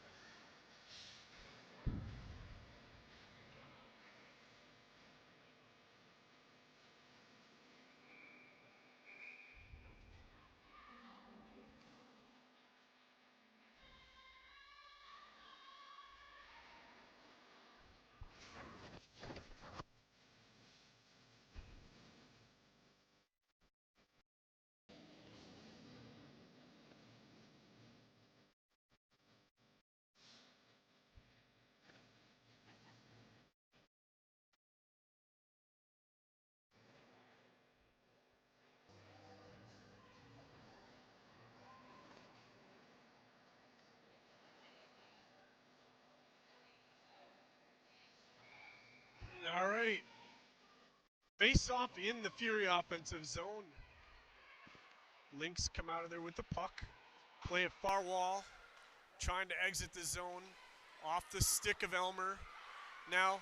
All right. Face off in the Fury offensive zone. Lynx come out of there with the puck. Play it far wall. Trying to exit the zone. Off the stick of Elmer. Now,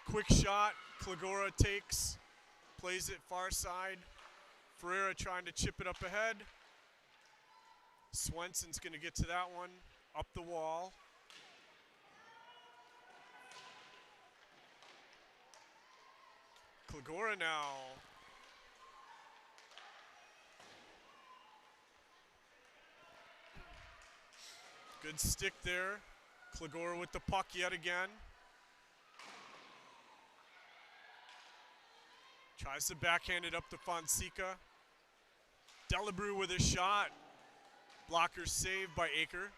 quick shot. Klagora takes. Plays it far side. Ferreira trying to chip it up ahead. Swenson's going to get to that one. Up the wall. Klagora now. Good stick there. Klagora with the puck yet again. Tries to backhand it up to Fonseca. Delabrew with a shot. Blocker saved by Aker.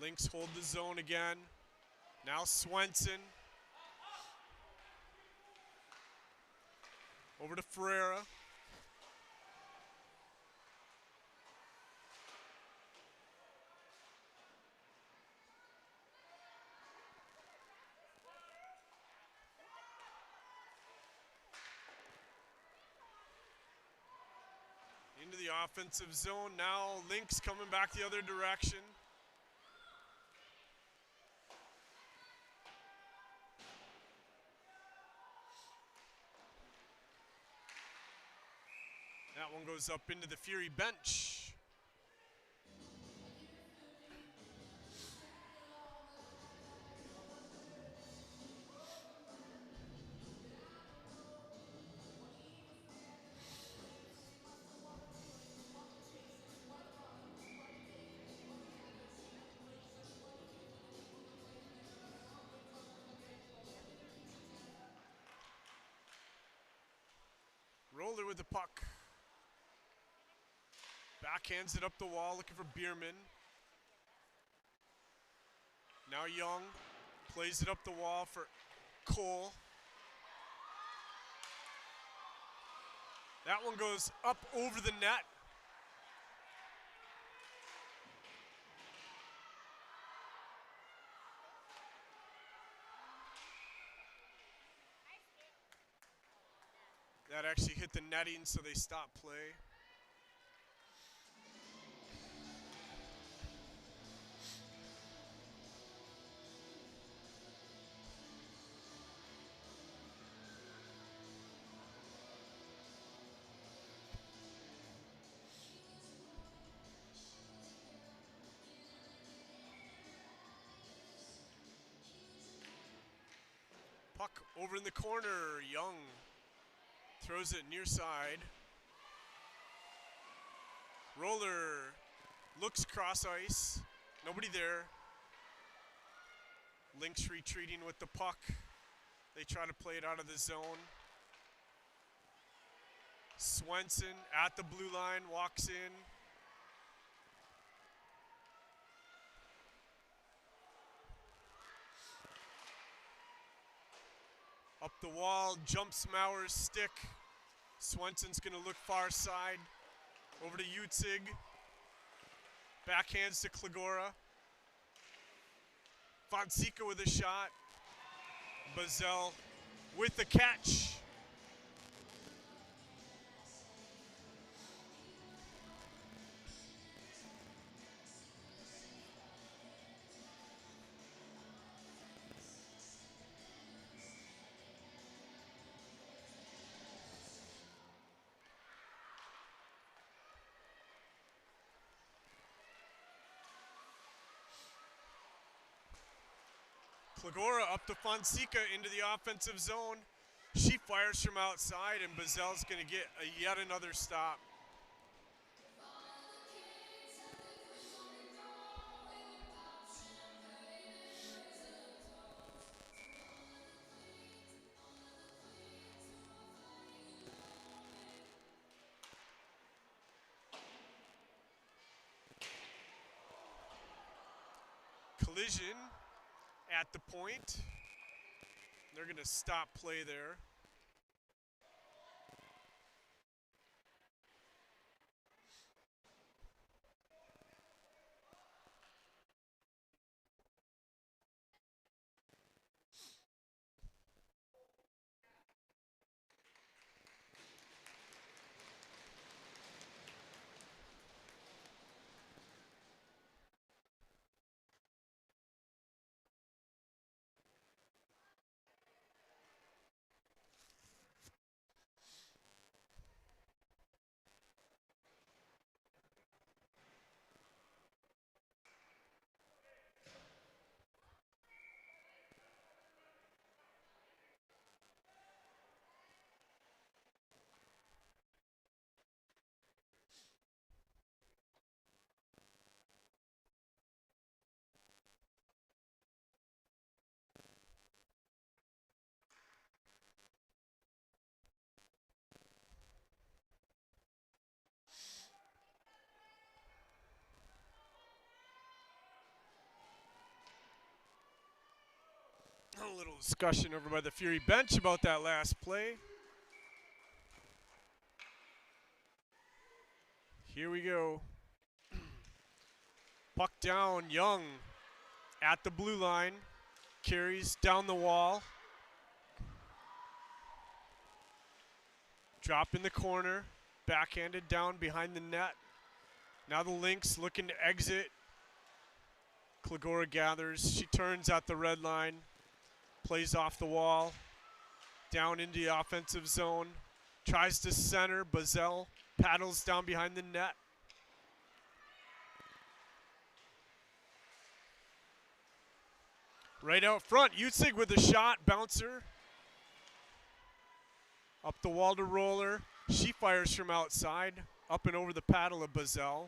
Lynx hold the zone again. Now Swenson. Over to Ferreira. Into the offensive zone. Now Lynx coming back the other direction. That one goes up into the Fury bench. Roller with the puck. Backhands it up the wall, looking for Bierman. Now Young plays it up the wall for Cole. That one goes up over the net. That actually hit the netting, so they stopped play. Puck over in the corner. Young throws it near side. Roller looks cross ice. Nobody there. Lynx retreating with the puck. They try to play it out of the zone. Swenson at the blue line, walks in. Up the wall, jumps Mauer's stick. Swenson's gonna look far side. Over to Utzig. Backhands to Klagora. Fonseca with a shot. Bazell with the catch. Klagora up to Fonseca into the offensive zone. She fires from outside, and Bazell's going to get yet another stop. Collision at the point. They're going to stop play there. A little discussion over by the Fury bench about that last play. Here we go. Puck down, Young at the blue line. Carries down the wall. Drop in the corner. Backhanded down behind the net. Now the Lynx looking to exit. Klagora gathers. She turns at the red line. Plays off the wall. Down into the offensive zone. Tries to center. Bazell paddles down behind the net. Right out front, Utzig with a shot, bouncer. Up the wall to Roller. She fires from outside, up and over the paddle of Bazell.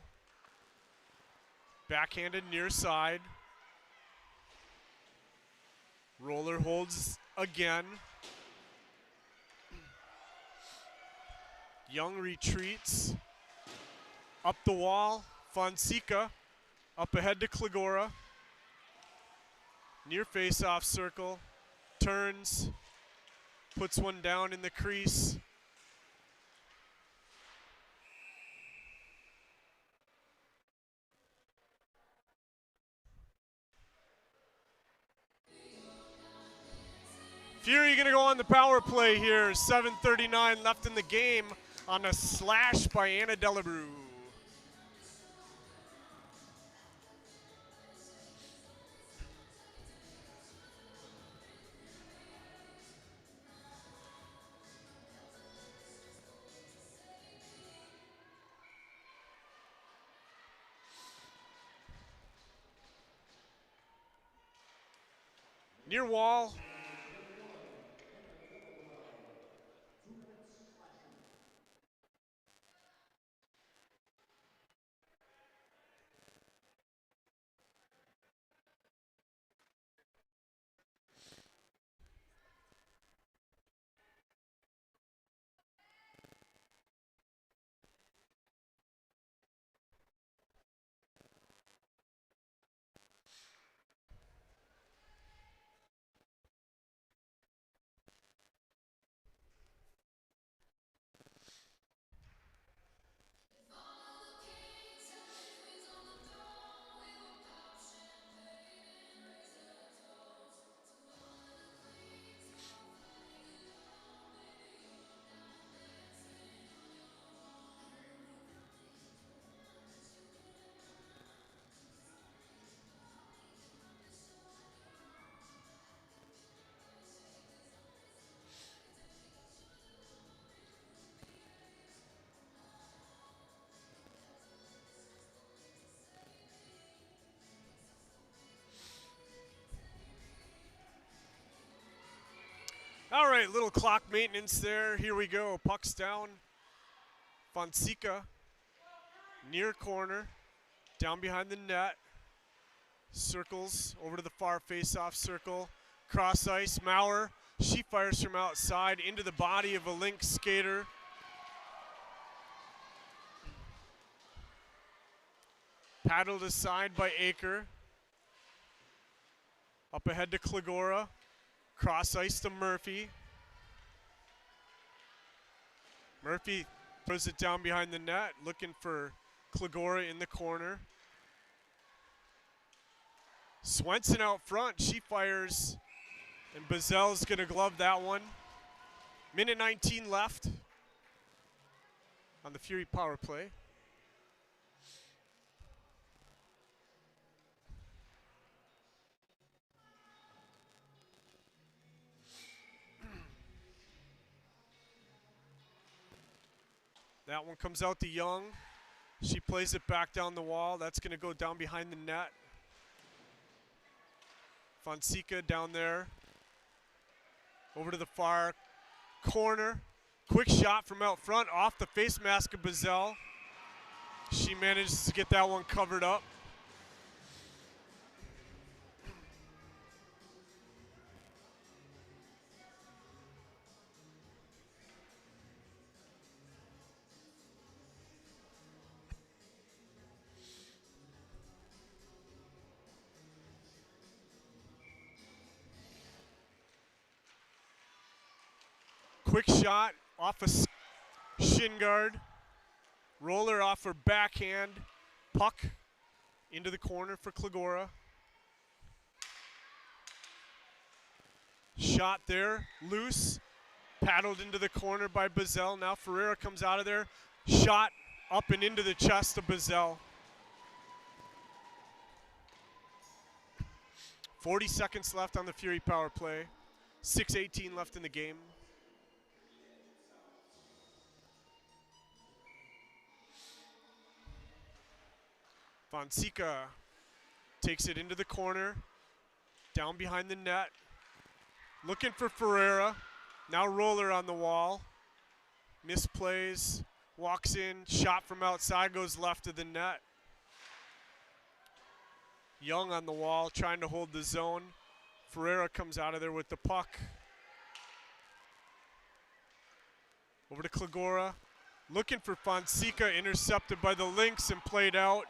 Backhanded near side. Roller holds again. Young retreats. Up the wall, Fonseca. Up ahead to Klegora. Near face-off circle. Turns. Puts one down in the crease. Fury gonna go on the power play here. 7:39 left in the game on a slash by Anna Delabrew. Near wall. All right, little clock maintenance there. Here we go. Puck's down. Fonseca, near corner, down behind the net. Circles over to the far face-off circle. Cross ice, Maurer. She fires from outside into the body of a Lynx skater. Paddled aside by Aker. Up ahead to Klegora. Cross ice to Murphy. Murphy throws it down behind the net, looking for Klegora in the corner. Swenson out front, she fires, and Bazel's gonna glove that one. Minute 19 left on the Fury power play. That one comes out to Young. She plays it back down the wall. That's going to go down behind the net. Fonseca down there. Over to the far corner. Quick shot from out front off the face mask of Bazel. She manages to get that one covered up. Quick shot off a shin guard. Roller off her backhand. Puck into the corner for Klegora. Shot there, loose. Paddled into the corner by Bazel. Now Ferreira comes out of there. Shot up and into the chest of Bazel. 40 seconds left on the Fury power play. 6:18 left in the game. Fonseca takes it into the corner, down behind the net, looking for Ferreira. Now Roller on the wall, misplays, walks in, shot from outside, goes left of the net. Young on the wall, trying to hold the zone. Ferreira comes out of there with the puck. Over to Klegora, Looking for Fonseca, intercepted by the Lynx and played out.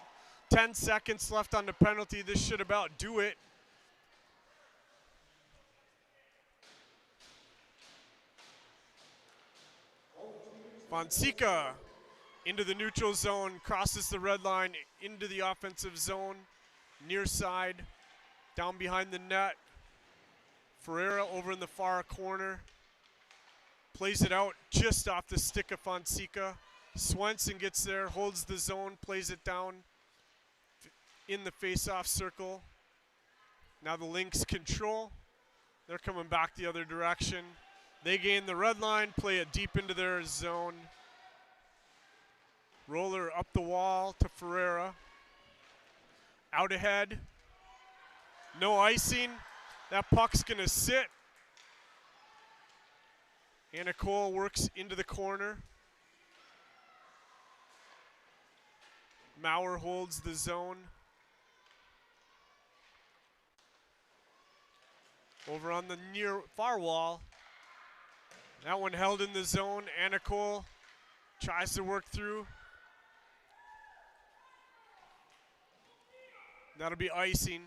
10 seconds left on the penalty. This should about do it. Fonseca into the neutral zone, crosses the red line into the offensive zone, near side, down behind the net. Ferreira over in the far corner. Plays it out just off the stick of Fonseca. Swenson gets there, holds the zone, plays it down in the face-off circle. Now the Lynx control. They're coming back the other direction. They gain the red line, play it deep into their zone. Roller up the wall to Ferreira. Out ahead. No icing. That puck's gonna sit. Anna Cole works into the corner. Maurer holds the zone. Over on the near far wall. That one held in the zone. Anna Cole tries to work through. That'll be icing.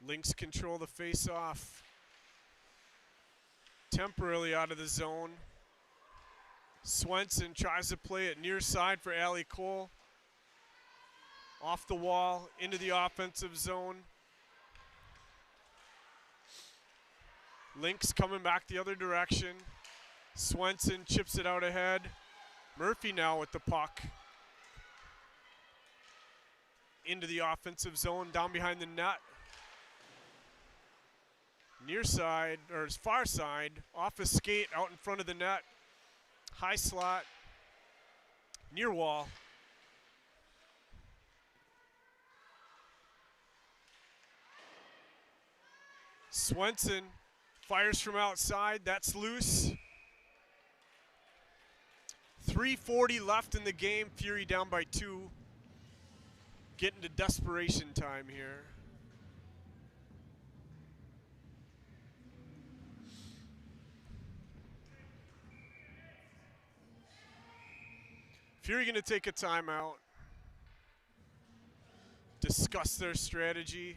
Lynx control the face-off. Temporarily out of the zone. Swenson tries to play it near side for Allie Cole. Off the wall, into the offensive zone. Lynx coming back the other direction. Swenson chips it out ahead. Murphy now with the puck. Into the offensive zone, down behind the net. Near side, or far side, off a skate, out in front of the net. High slot, near wall. Swenson fires from outside, that's loose. 3:40 left in the game, Fury down by 2. Getting to desperation time here. Fury gonna take a timeout, discuss their strategy.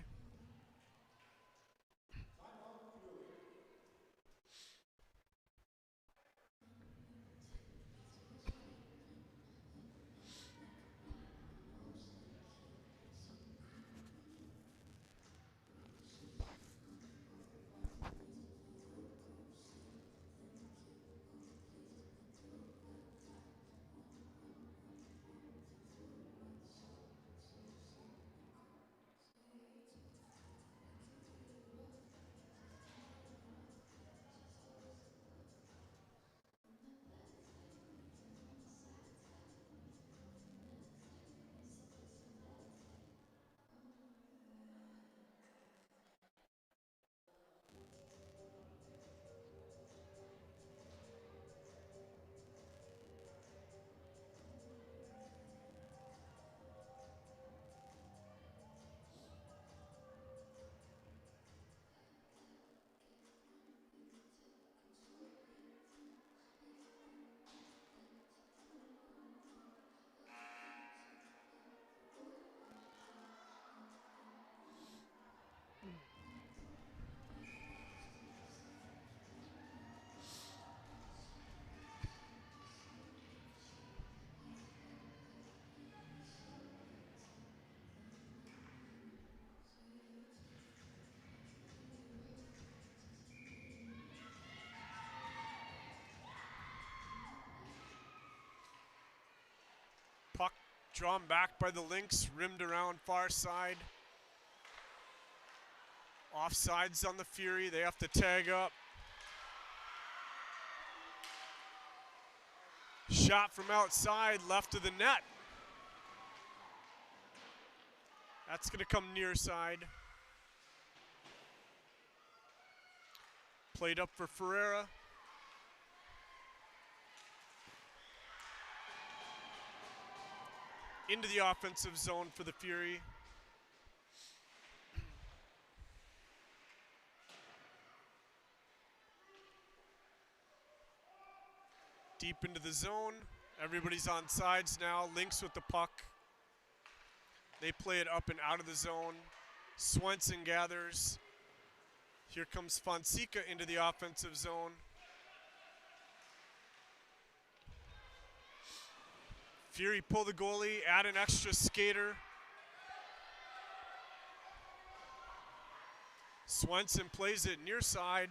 Puck drawn back by the Lynx, rimmed around far side. Offsides on the Fury, they have to tag up. Shot from outside, left of the net. That's gonna come near side. Played up for Ferreira. Into the offensive zone for the Fury. Deep into the zone. Everybody's on sides now. Lynx with the puck. They play it up and out of the zone. Swenson gathers. Here comes Fonseca into the offensive zone. Fury pull the goalie, add an extra skater. Swenson plays it near side.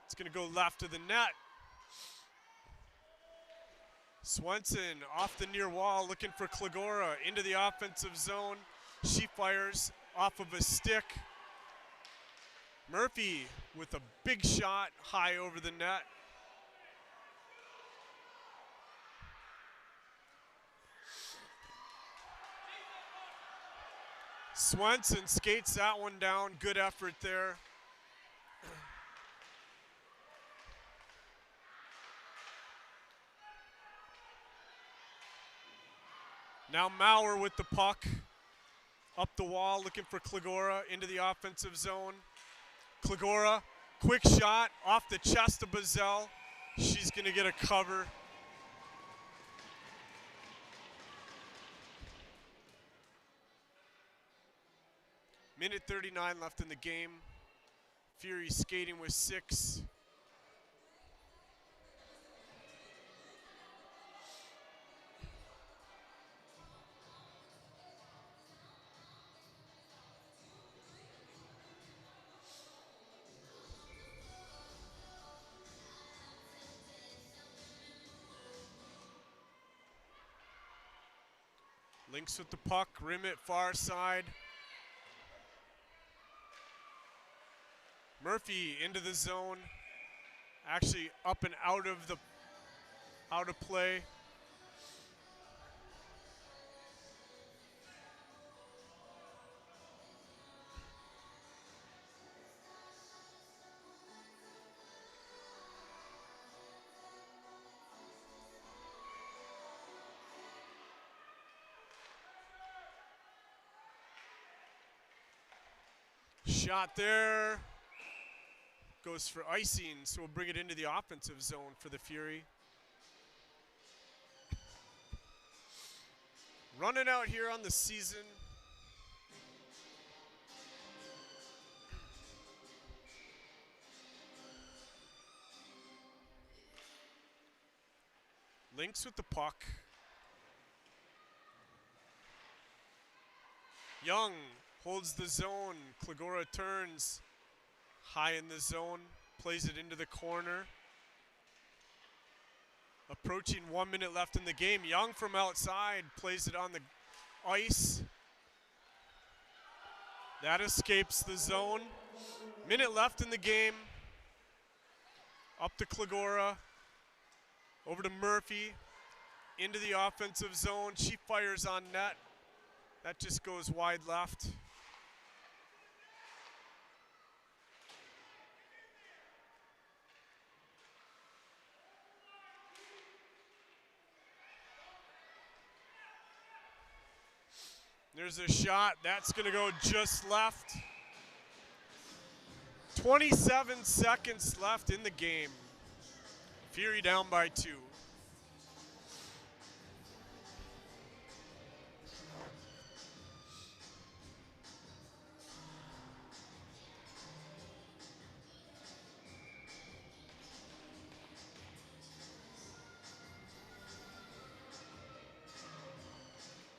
It's going to go left of the net. Swenson off the near wall looking for Klagora into the offensive zone. She fires off of a stick. Murphy with a big shot high over the net. Swenson skates that one down. Good effort there. Now Maurer with the puck. Up the wall, looking for Klagora into the offensive zone. Klagora, quick shot off the chest of Bazell. She's going to get a cover. Minute 39 left in the game. Fury skating with 6. Lynx with the puck, rim it far side. Murphy into the zone. Actually up and out of play. Shot there. Goes for icing, so we'll bring it into the offensive zone for the Fury. Running out here on the season. Lynx with the puck. Young holds the zone. Klagora turns. High in the zone, plays it into the corner. Approaching 1 minute left in the game. Young from outside plays it on the ice. That escapes the zone. Minute left in the game. Up to Klagora. Over to Murphy. Into the offensive zone. She fires on net. That just goes wide left. There's a shot. That's going to go just left. 27 seconds left in the game. Fury down by 2.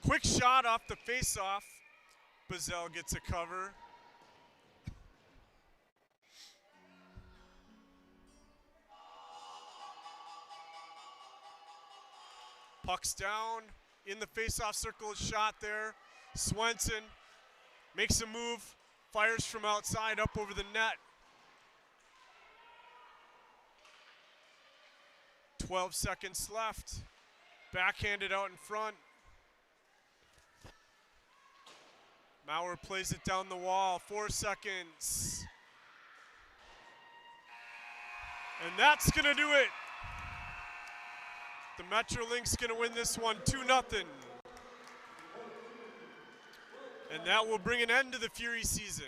Quick shot off the face-off. Bazell gets a cover. Puck's down in the face-off circle. Shot there. Swenson makes a move. Fires from outside up over the net. 12 seconds left. Backhanded out in front. Maurer plays it down the wall. 4 seconds. And that's going to do it. The Metro Lynx going to win this one 2-0. And that will bring an end to the Fury season.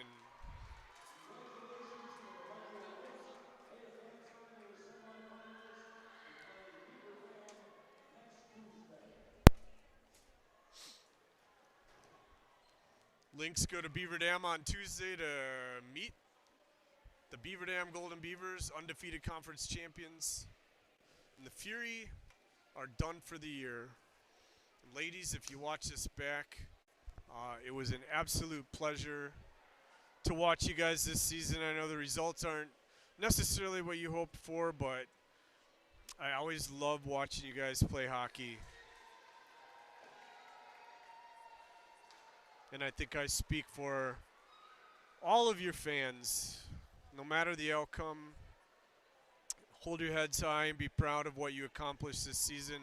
Lynx go to Beaver Dam on Tuesday to meet the Beaver Dam Golden Beavers, undefeated conference champions. And the Fury are done for the year. And ladies, if you watch this back, it was an absolute pleasure to watch you guys this season. I know the results aren't necessarily what you hoped for, but I always love watching you guys play hockey. And I think I speak for all of your fans. No matter the outcome, hold your heads high and be proud of what you accomplished this season.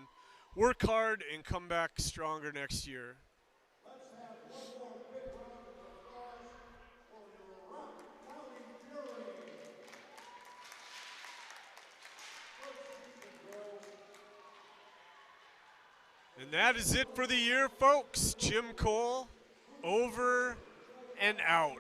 Work hard and come back stronger next year. And that is it for the year, folks. Jim Cole, over and out.